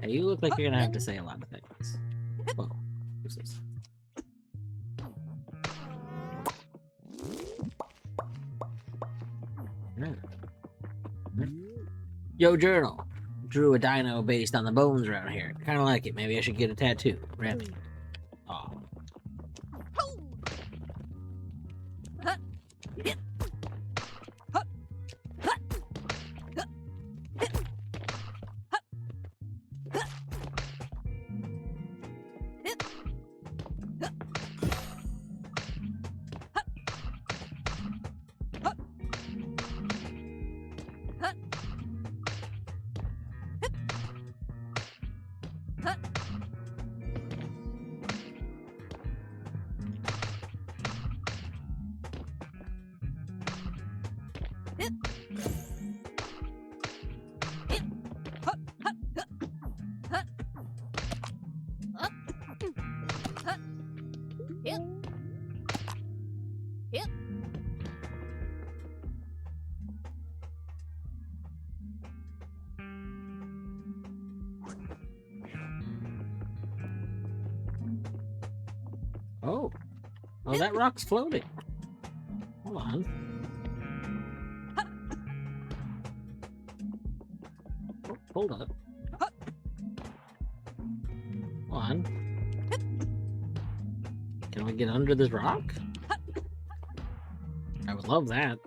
Hey, you look like you're gonna have to say a lot of things. Whoa, who's this? Yo, Journal. Drew a dino based on the bones around here. Kinda like it. Maybe I should get a tattoo. Remy. Aw. Oh, that rock's floating. Hold on. Oh, hold up. Hold on. Can we get under this rock? I would love that.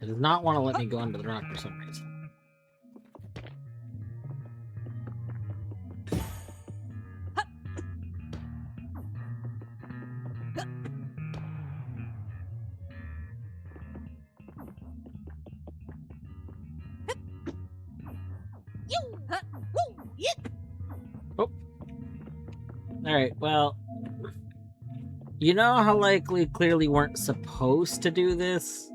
It does not want to let me go under the rock for some reason. Alright, well... You know how, like, we clearly weren't supposed to do this?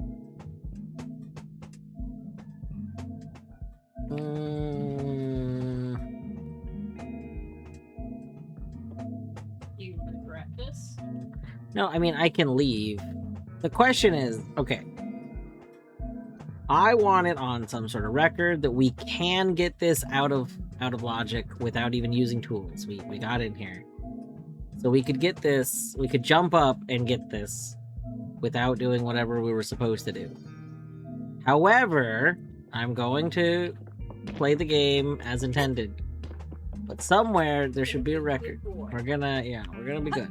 You regret this?
No, I mean, I can leave. The question is, okay. I want it on some sort of record that we can get this out of logic without even using tools. We got in here. So we could get this, we could jump up and get this without doing whatever we were supposed to do. However, I'm going to play the game as intended. But somewhere there should be a record. We're gonna be good.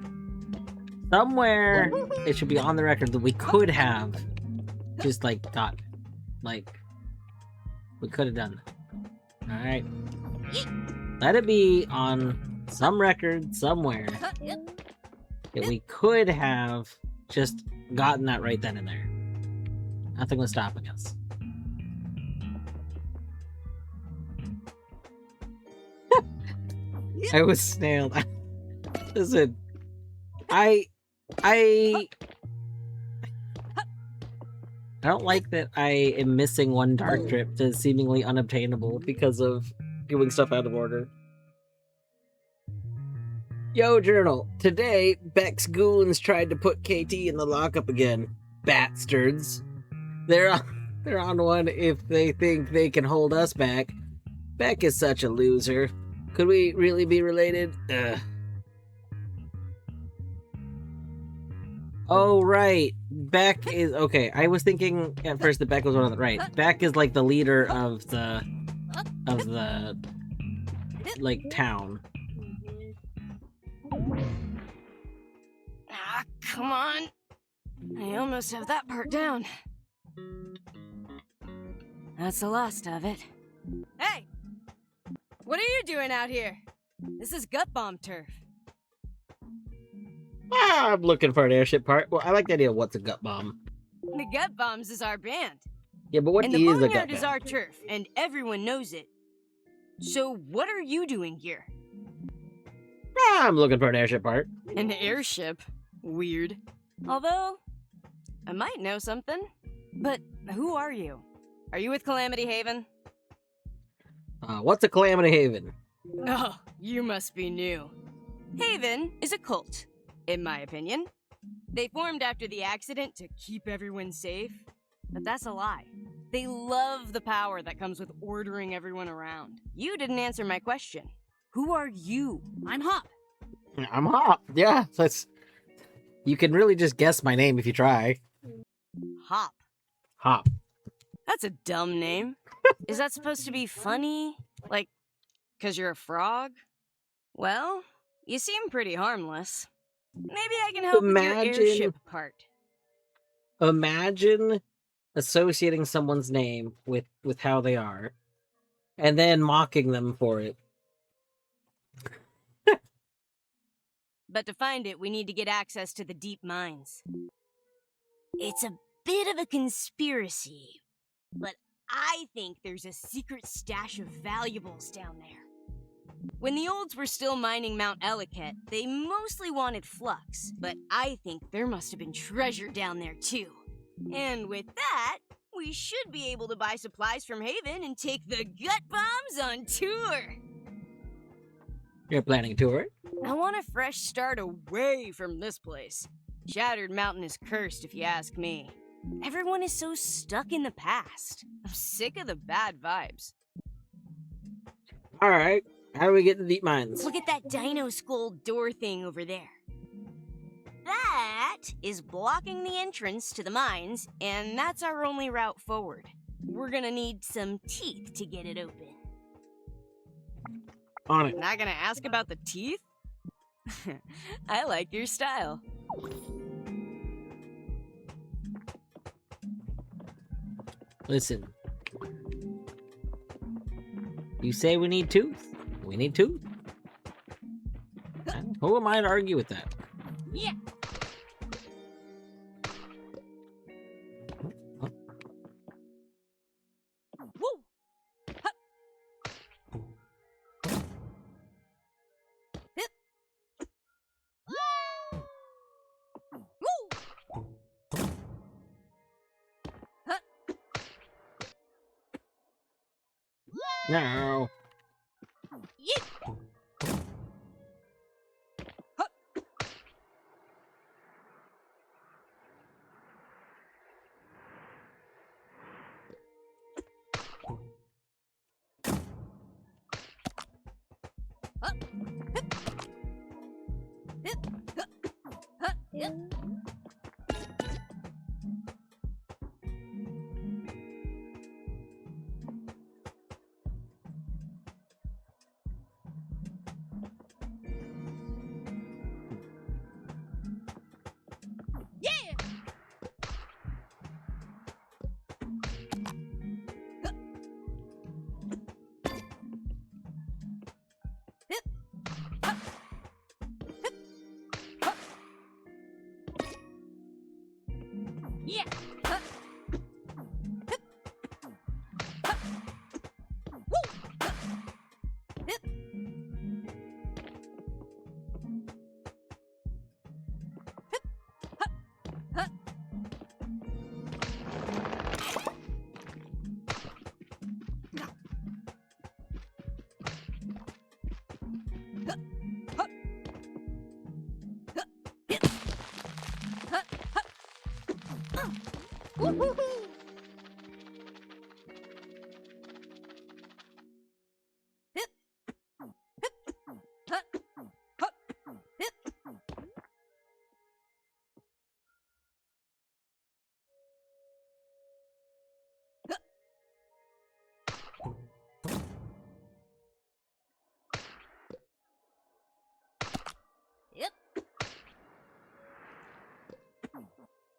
Somewhere it should be on the record that we could have just like got, like, we could have done that. Alright. Let it be on some record somewhere that we could have just gotten that right then and there. Nothing was stopping us. I was snailed. Listen, I don't like that I am missing one dark trip that is seemingly unobtainable because of doing stuff out of order. Yo, Journal. Today, Beck's goons tried to put KT in the lockup again. Bastards. They're on one if they think they can hold us back. Beck is such a loser. Could we really be related? Oh, right. Beck is... Okay, I was thinking at first that Beck was one on the right. Beck is like the leader of the... like, town.
Ah, come on. I almost have that part down. That's the last of it. Hey! What are you doing out here? This is gut bomb turf.
I'm looking for an airship part. Well, I like the idea of what's a gut bomb.
The gut bombs is our band.
Yeah, but what
and
is
the
a gut
barnyard
bomb?
is our turf, and everyone knows it. So what are you doing here?
I'm looking for an airship part.
An airship? Weird. Although, I might know something. But who are you? Are you with Calamity Haven?
What's a Calamity Haven?
Oh, you must be new. Haven is a cult, in my opinion. They formed after the accident to keep everyone safe. But that's a lie. They love the power that comes with ordering everyone around. You didn't answer my question. Who are you?
I'm Hop.
I'm Hop. Yeah, that's... You can really just guess my name if you try.
Hop.
Hop.
That's a dumb name. Is that supposed to be funny? Like, 'cause you're a frog? Well, you seem pretty harmless. Maybe I can help with your airship part.
Imagine associating someone's name with how they are, and then mocking them for it.
But to find it, we need to get access to the deep mines. It's a bit of a conspiracy, but I think there's a secret stash of valuables down there. When the Olds were still mining Mount Ellicott, they mostly wanted flux, but I think there must have been treasure down there too. And with that, we should be able to buy supplies from Haven and take the gut bombs on tour.
You're planning a tour?
I want a fresh start away from this place. Shattered Mountain is cursed, if you ask me. Everyone is so stuck in the past. I'm sick of the bad vibes.
Alright, how do we get to the deep mines?
Look at that dino skull door thing over there. That is blocking the entrance to the mines, and that's our only route forward. We're gonna need some teeth to get it open.
On it.
Not gonna ask about the teeth? I like your style.
Listen. You say we need tooth? We need tooth. Who am I to argue with that?
Yeah.
No.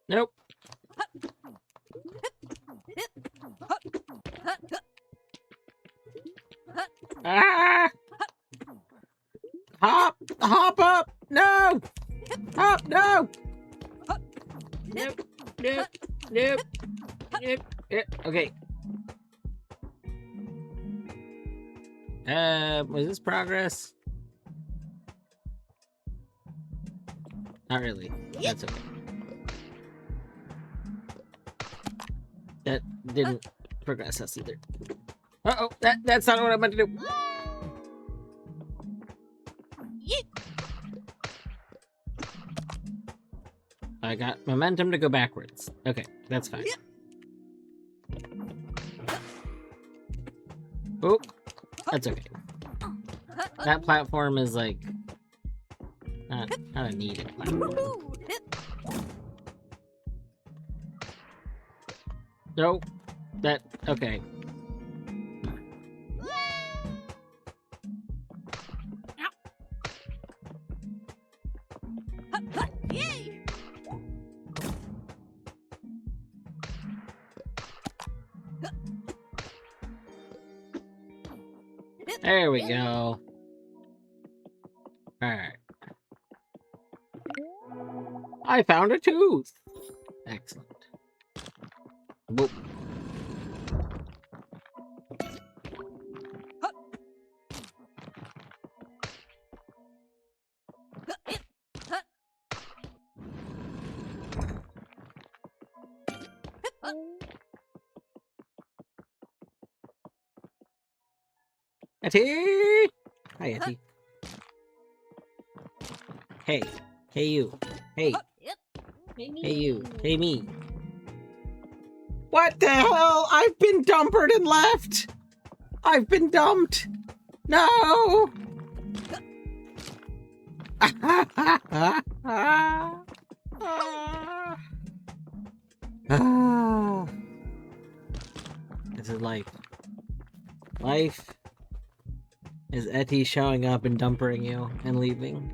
Nope. Ah! Hop up! No! Hop, no! Nope, nope, nope, nope. Okay. Was this progress? Not really. That's okay. That didn't progress us either. Uh-oh, that's not what I meant to do. I got momentum to go backwards. Okay, that's fine. Oh, that's okay. That platform is like not a needed platform. No, that okay. There we go. Alright. I found a tooth! Excellent. Whoop. Etty! Hi, Etty. Hey. Hey, you. Hey. Hey, you. Hey, me. What the hell? I've been dumpered and left! I've been dumped! No! This is life. Life is Etty showing up and dumpering you and leaving.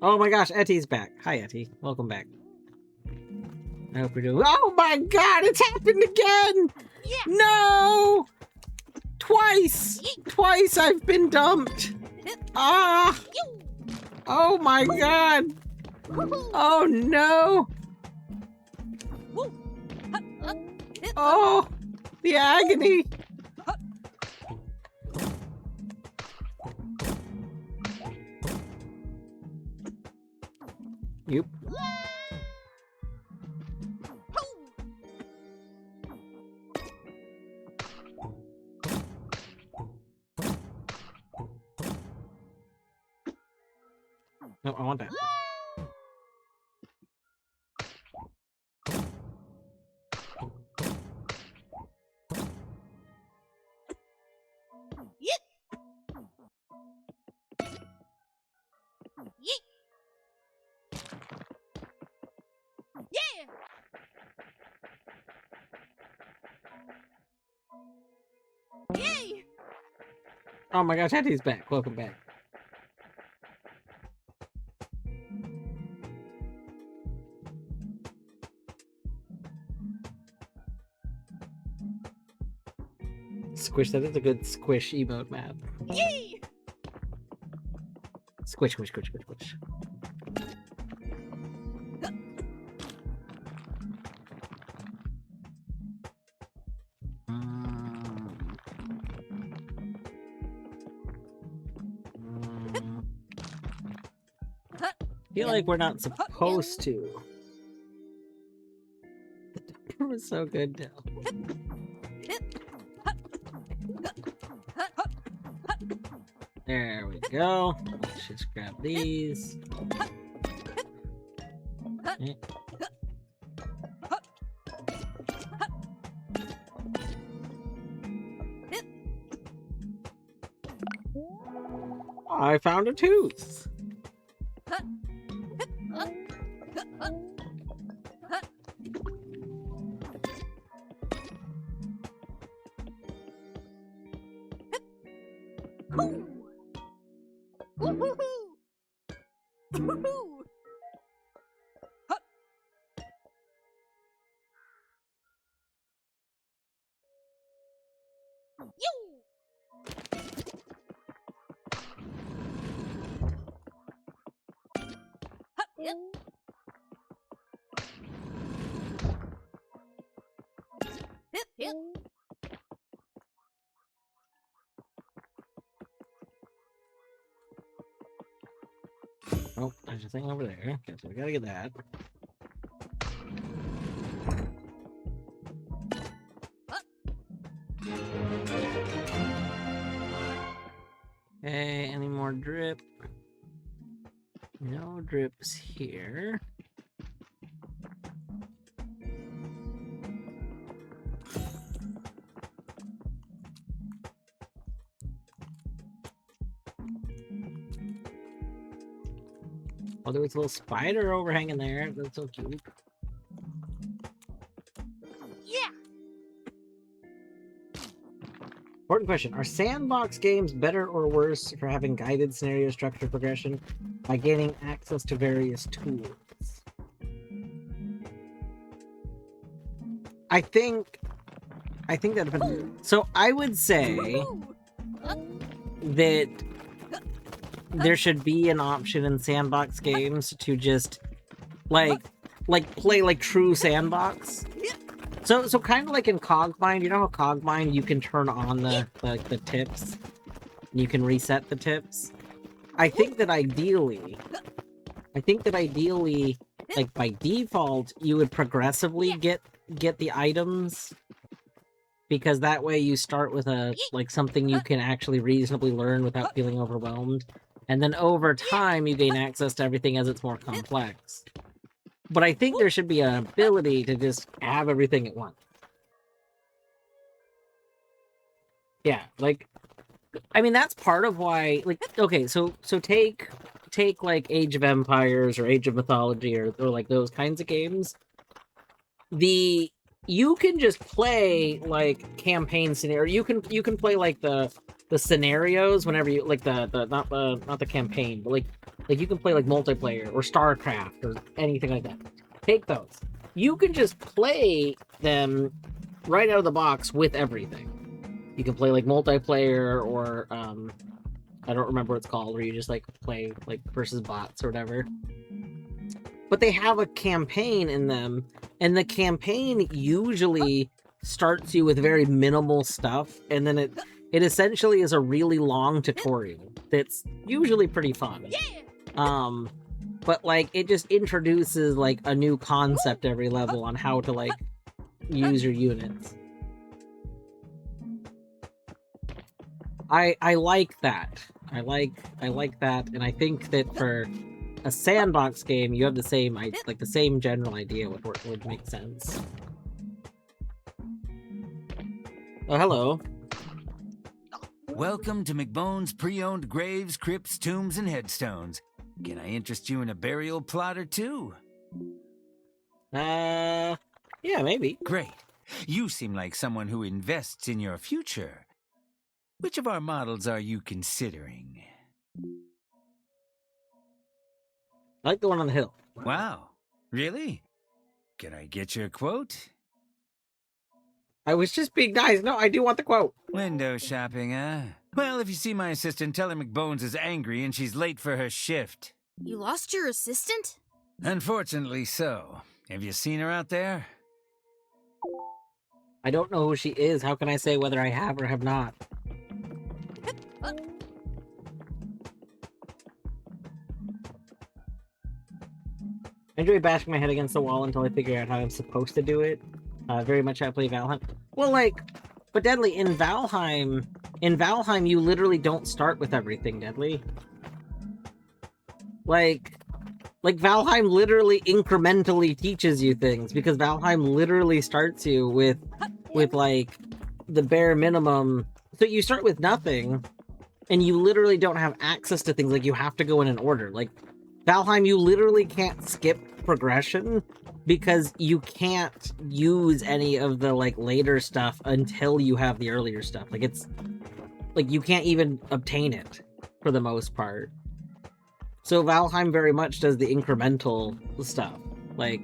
Oh my gosh, Etty's back. Hi, Etty. Welcome back. I hope you're doing. Oh my god, it's happened again! Yeah. No! Twice! Twice I've been dumped! Ah! Oh my god! Oh no! Oh! The agony! Yep. No, I want that.
Yeah! Yay!
Oh my gosh, Hetty's back. Welcome back. Squish, that is a good squish emote map.
Yay!
Squish, squish, squish, squish, squish. I feel like we're not supposed to. It was so good now. There we go. Let's just grab these. Okay. I found a tooth. Oh, there's a thing over there. Okay, so we gotta get that. Okay, any more drip? No drips here. Oh, there was a little spider overhanging there. That's so cute.
Yeah!
Important question. Are sandbox games better or worse for having guided scenario structure progression by gaining access to various tools? I think that depends. So I would say that there should be an option in sandbox games to just like play like true sandbox. So kind of like in Cogmind, you know how Cogmind you can turn on the tips, you can reset the tips. I think that ideally, like by default, you would progressively get the items, because that way you start with a something you can actually reasonably learn without feeling overwhelmed. And then over time, you gain access to everything as it's more complex. But I think there should be an ability to just have everything at once. Yeah, like, I mean, that's part of why, like, okay, so take like Age of Empires or Age of Mythology or like those kinds of games. You can just play like campaign scenario. You can play like the scenarios whenever you like not the campaign, but like you can play like multiplayer or StarCraft or anything like that. Take those. You can just play them right out of the box with everything. You can play like multiplayer or I don't remember what it's called, where you just like play like versus bots or whatever. But they have a campaign in them, and the campaign usually starts you with very minimal stuff, and then it essentially is a really long tutorial that's usually pretty fun. But like it just introduces like a new concept every level on how to like use your units. I like that. I like that, and I think that a sandbox game, you have the same like the same general idea would make sense. Oh, hello.
Welcome to McBone's pre-owned graves, crypts, tombs, and headstones. Can I interest you in a burial plot or two?
Yeah, maybe.
Great. You seem like someone who invests in your future. Which of our models are you considering?
I like the one on the hill.
Wow. Really? Can I get your quote?
I was just being nice. No, I do want the quote.
Window shopping, huh? Well, if you see my assistant, tell her McBones is angry and she's late for her shift.
You lost your assistant?
Unfortunately so. Have you seen her out there?
I don't know who she is. How can I say whether I have or have not? I enjoy bashing my head against the wall until I figure out how I'm supposed to do it. Very much how I play Valheim. Well, but Deadly, in Valheim, you literally don't start with everything, Deadly. Like Valheim literally incrementally teaches you things, because Valheim literally starts you with like, the bare minimum. So you start with nothing, and you literally don't have access to things, like, you have to go in an order. Like, Valheim, you literally can't skip progression, because you can't use any of the, like, later stuff until you have the earlier stuff. Like, it's... like, you can't even obtain it, for the most part. So Valheim very much does the incremental stuff. Like...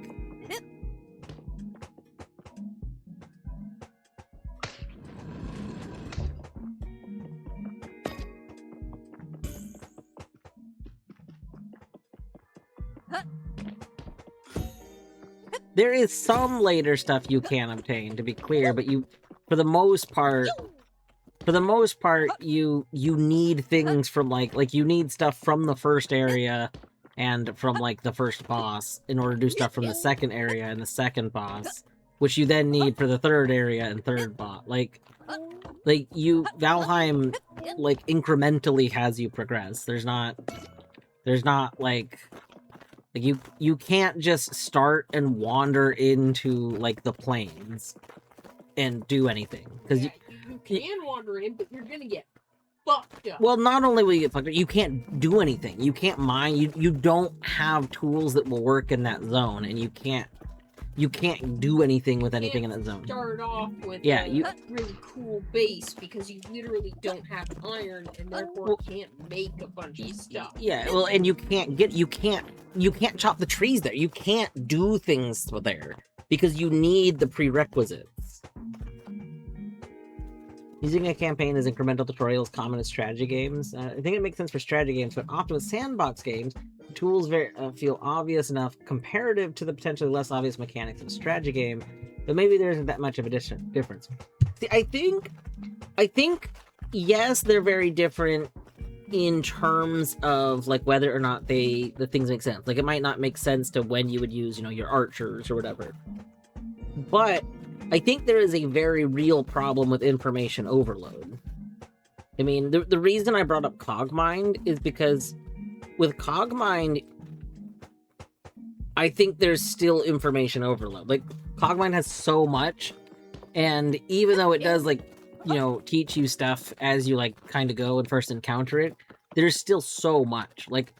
there is some later stuff you can obtain, to be clear, but for the most part, you need things from, like, you need stuff from the first area and from, like, the first boss in order to do stuff from the second area and the second boss, which you then need for the third area and third boss. Valheim, like, incrementally has you progress. There's not, like, you can't just start and wander into, like, the plains and do anything, because
you can wander in, but you're gonna get fucked up.
Well, not only will you get fucked up, you can't do anything. You can't mine. You don't have tools that will work in that zone, and you can't do anything with anything in that zone.
Start off with
a
really cool base, because you literally don't have iron, and therefore can't make a bunch of stuff.
Yeah, well, and you can't chop the trees there. You can't do things there because you need the prerequisites. Using a campaign as incremental tutorials common in strategy games. I think it makes sense for strategy games, but often with sandbox games, tools feel obvious enough comparative to the potentially less obvious mechanics of a strategy game, but maybe there isn't that much of a difference. See, I think, yes, they're very different in terms of, like, whether or not the things make sense. Like, it might not make sense to when you would use, your archers or whatever. But I think there is a very real problem with information overload. I mean, the reason I brought up Cogmind is because with Cogmind, I think there's still information overload. Like, Cogmind has so much, and even though it does, like, teach you stuff as you, like, kind of go and first encounter it, there's still so much. Like,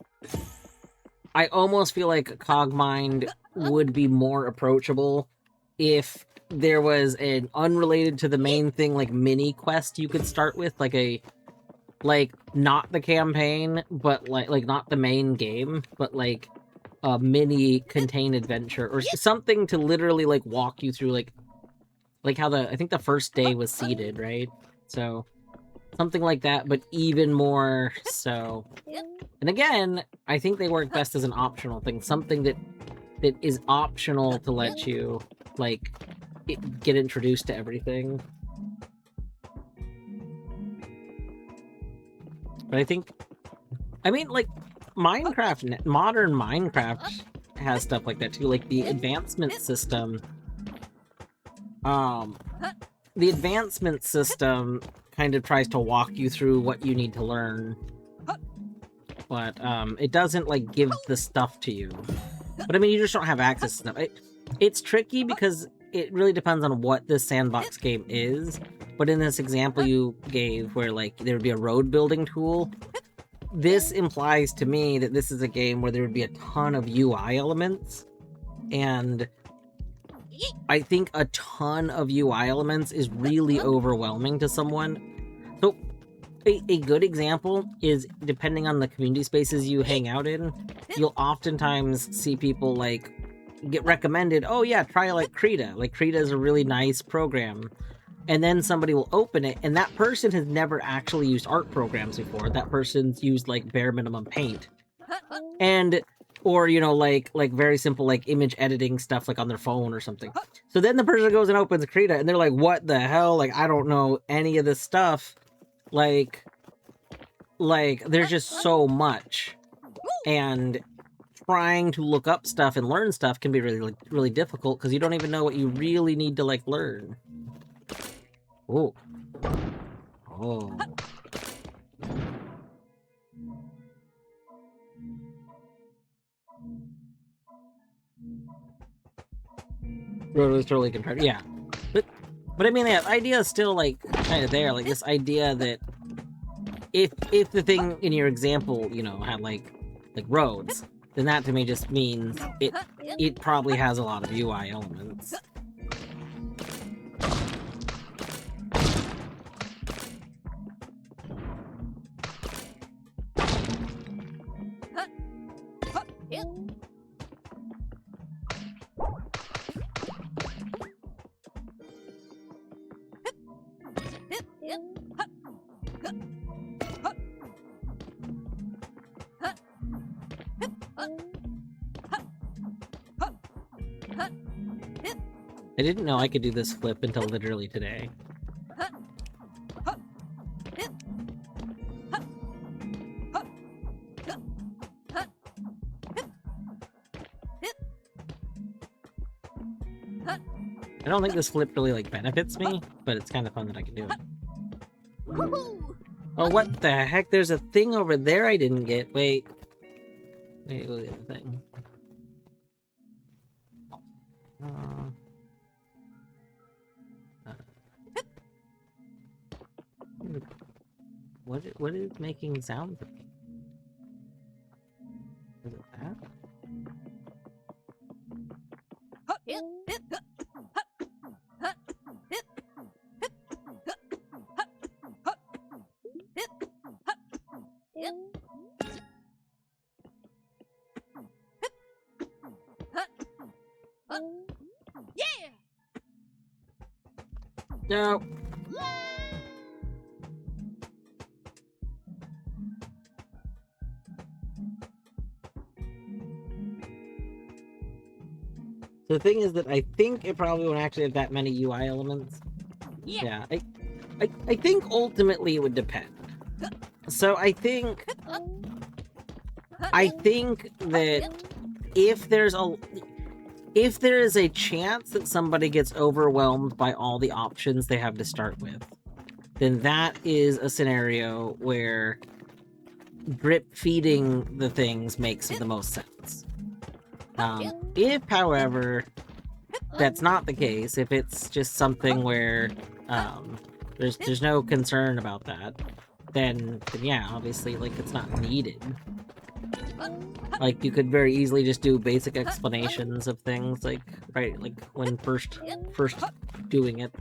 I almost feel like Cogmind would be more approachable if there was an unrelated to the main thing, like, mini quest you could start with, like not the campaign, but like not the main game, but like a mini contained adventure or something to literally, like, walk you through, like how I think the first day was seeded, right? So something like that, but even more so. And again, I think they work best as an optional thing, something that is optional to let you, like, get introduced to everything. But I mean, like, Minecraft, modern Minecraft has stuff like that too, like the advancement system. The advancement system kind of tries to walk you through what you need to learn. but it doesn't like give the stuff to you. But I mean, you just don't have access to stuff. It's tricky because it really depends on what this sandbox game is. But in this example you gave, where like there would be a road building tool, this implies to me that this is a game where there would be a ton of UI elements, and I think a ton of UI elements is really overwhelming to someone. So a good example is, depending on the community spaces you hang out in, you'll oftentimes see people like get recommended, oh yeah, try like Krita. Like Krita is a really nice program. And then somebody will open it, and that person has never actually used art programs before. That person's used like bare minimum Paint. And or you know, like very simple like image editing stuff like on their phone or something. So then the person goes and opens Krita and they're like, what the hell? Like I don't know any of this stuff. Like there's just so much. And trying to look up stuff and learn stuff can be really difficult because you don't even know what you really need to like learn. Oh. Oh. Road was totally compared. Yeah. But I mean, that idea is still like kind of there. Like this idea that if the thing in your example, you know, had like roads, then that to me just means it probably has a lot of UI elements. I didn't know I could do this flip until literally today. I don't think this flip really like benefits me, but it's kind of fun that I can do it. Oh, what the heck? There's a thing over there I didn't get. Wait, look at the thing. What is making sounds? Is it that?
Yeah!
No. The thing is that I think it probably won't actually have that many UI elements. Yeah, I think ultimately it would depend. So I think that if there is a chance that somebody gets overwhelmed by all the options they have to start with, then that is a scenario where drip feeding the things makes the most sense. If, however, that's not the case, if it's just something where there's no concern about that, then yeah, obviously, like, it's not needed. Like, you could very easily just do basic explanations of things, like, right, like, when first doing it.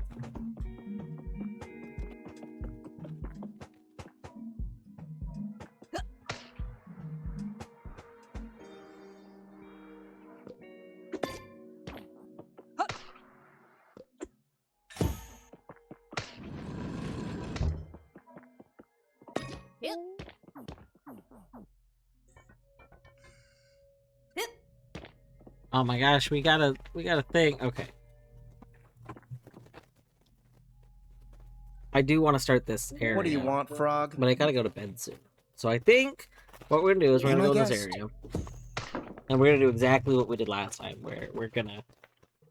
Oh my gosh, we got a thing. Okay. I do want to start this area.
What do you want, Frog?
But I gotta go to bed soon. So I think what we're gonna do is we're gonna go to this area. And we're gonna do exactly what we did last time, where we're gonna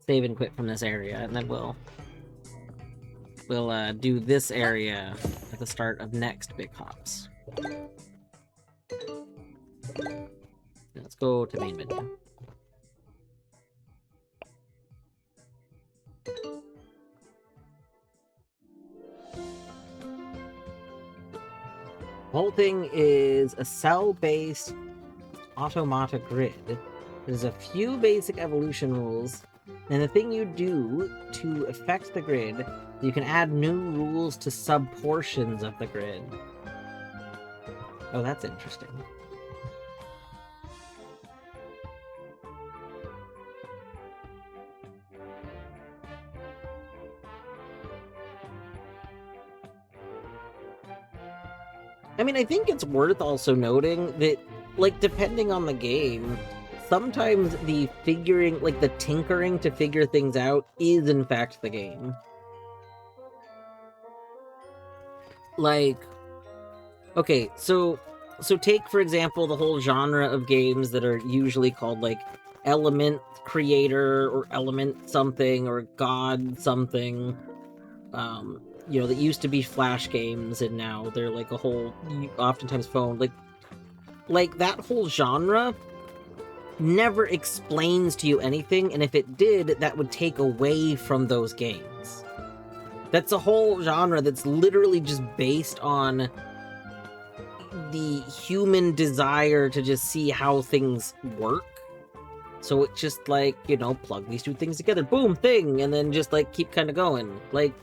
save and quit from this area, and then we'll do this area at the start of next Big Hops. Let's go to main menu. The whole thing is a cell-based automata grid. There's a few basic evolution rules, and the thing you do to affect the grid, you can add new rules to sub-portions of the grid. Oh, that's interesting. I mean, I think it's worth also noting that, like, depending on the game, sometimes the figuring, like, the tinkering to figure things out is, in fact, the game. Like, okay, so take, for example, the whole genre of games that are usually called, like, Element Creator, or Element something, or God something, you know, that used to be Flash games, and now they're, like, a whole, oftentimes phone, like, that whole genre never explains to you anything, and if it did, that would take away from those games. That's a whole genre that's literally just based on the human desire to just see how things work. So it's just like, you know, plug these two things together, boom, thing, and then just, like, keep kind of going. Like,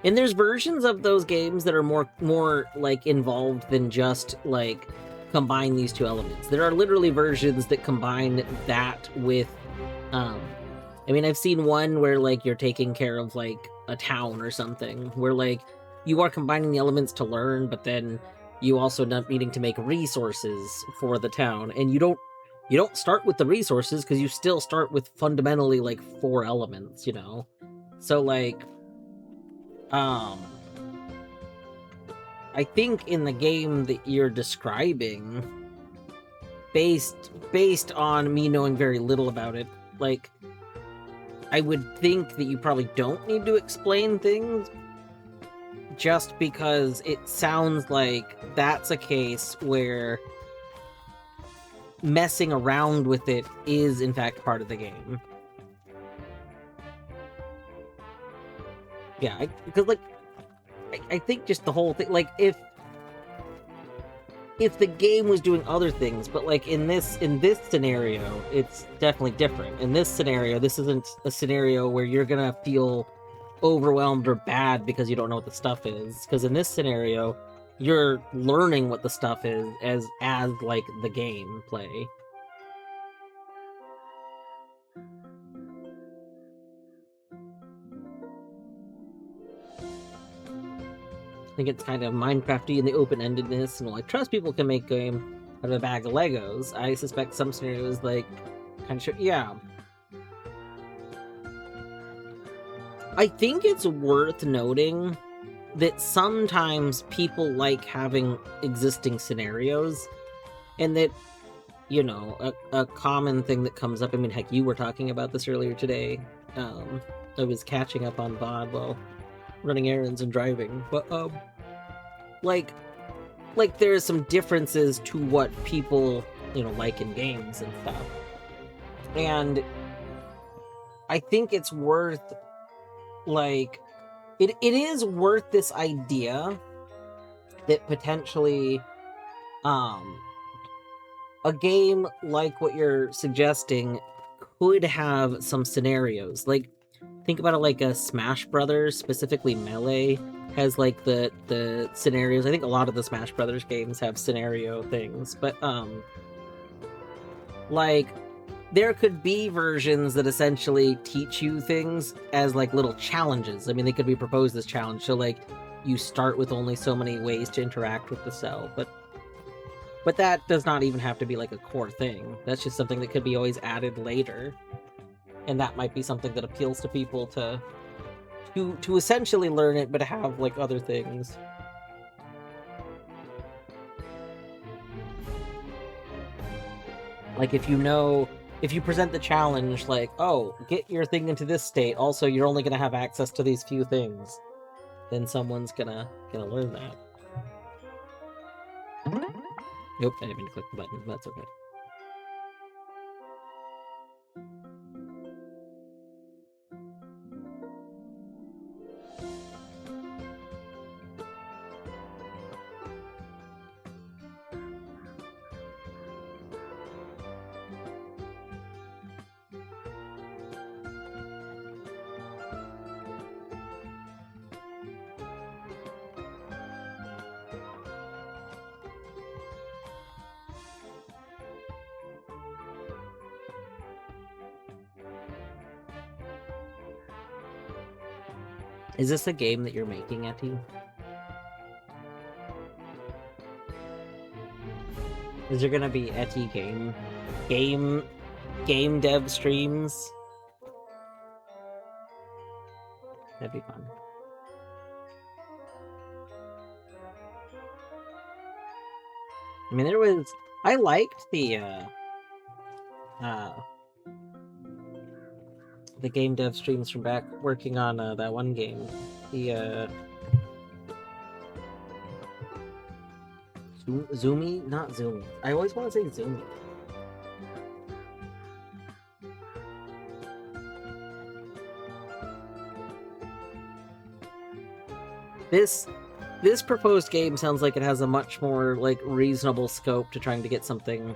and there's versions of those games that are more like involved than just like combine these two elements. There are literally versions that combine that with I mean, I've seen one where like you're taking care of like a town or something, where like you are combining the elements to learn, but then you also end up needing to make resources for the town, and you don't start with the resources because you still start with fundamentally like 4 elements, you know? So like I think in the game that you're describing, based on me knowing very little about it, like, I would think that you probably don't need to explain things, just because it sounds like that's a case where messing around with it is, in fact, part of the game. Yeah, because, like, I think just the whole thing, like, if the game was doing other things, but, like, in this scenario, it's definitely different. In this scenario, this isn't a scenario where you're gonna feel overwhelmed or bad because you don't know what the stuff is. Because in this scenario, you're learning what the stuff is as like, the game play. I think it's kind of Minecrafty in the open-endedness, and I trust people can make a game out of a bag of Legos. I suspect some scenarios, like, kind of yeah. I think it's worth noting that sometimes people like having existing scenarios, and that, you know, a common thing that comes up, I mean, heck, you were talking about this earlier today. I was catching up on VOD while running errands and driving, but like there's some differences to what people, you know, like in games and stuff, and I think it's worth, like, it is worth this idea that potentially a game like what you're suggesting could have some scenarios. Like, think about it like a Smash Brothers, specifically Melee, has like the scenarios. I think a lot of the Smash Brothers games have scenario things, but like, there could be versions that essentially teach you things as like little challenges. I mean, they could be proposed as challenge. So like, you start with only so many ways to interact with the cell, but that does not even have to be like a core thing. That's just something that could be always added later. And that might be something that appeals to people to essentially learn it, but have like other things. Like, if you present the challenge, like, oh, get your thing into this state, also you're only gonna have access to these few things, then someone's gonna learn that. Nope, I didn't mean to click the button, that's okay. Is this a game that you're making, Etty? Is there gonna be Etty game dev streams? That'd be fun. I mean, I liked the game dev streams from back working on that one game. The Zoomy? Not Zoomy. I always want to say Zoomy. This proposed game sounds like it has a much more like reasonable scope to trying to get something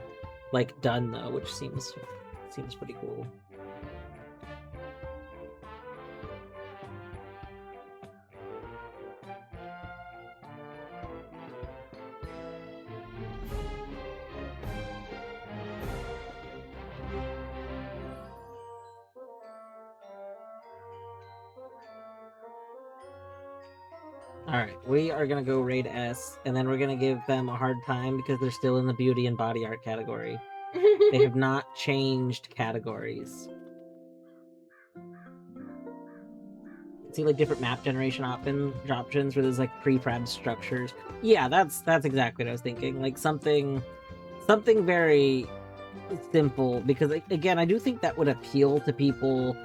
like done though, which seems pretty cool. Alright, we are gonna go raid S, and then we're gonna give them a hard time because they're still in the beauty and body art category. They have not changed categories. See, like, different map generation options where there's, like, prefab structures. Yeah, that's exactly what I was thinking. Like, something very simple, because, again, I do think that would appeal to people.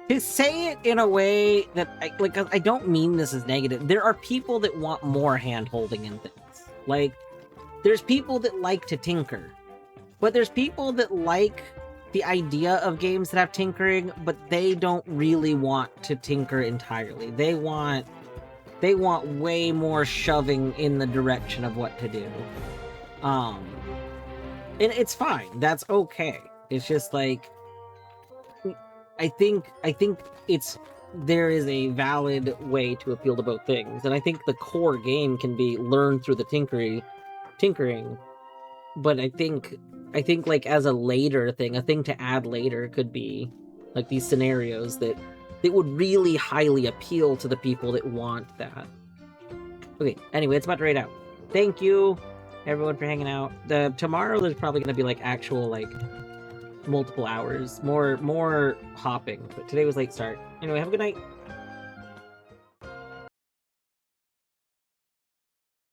To say it in a way that, I don't mean this as negative. There are people that want more hand-holding in things. Like, there's people that like to tinker. But there's people that like the idea of games that have tinkering, but they don't really want to tinker entirely. They want way more shoving in the direction of what to do. And it's fine. That's okay. It's just like, I think there is a valid way to appeal to both things, and I think the core game can be learned through the tinkering. But I think like as a later thing, a thing to add later could be like these scenarios that would really highly appeal to the people that want that. Okay, anyway, it's about to raid out. Thank you everyone for hanging out. Tomorrow there's probably gonna be like actual like multiple hours, more hopping, but today was late start. Anyway, have a good night.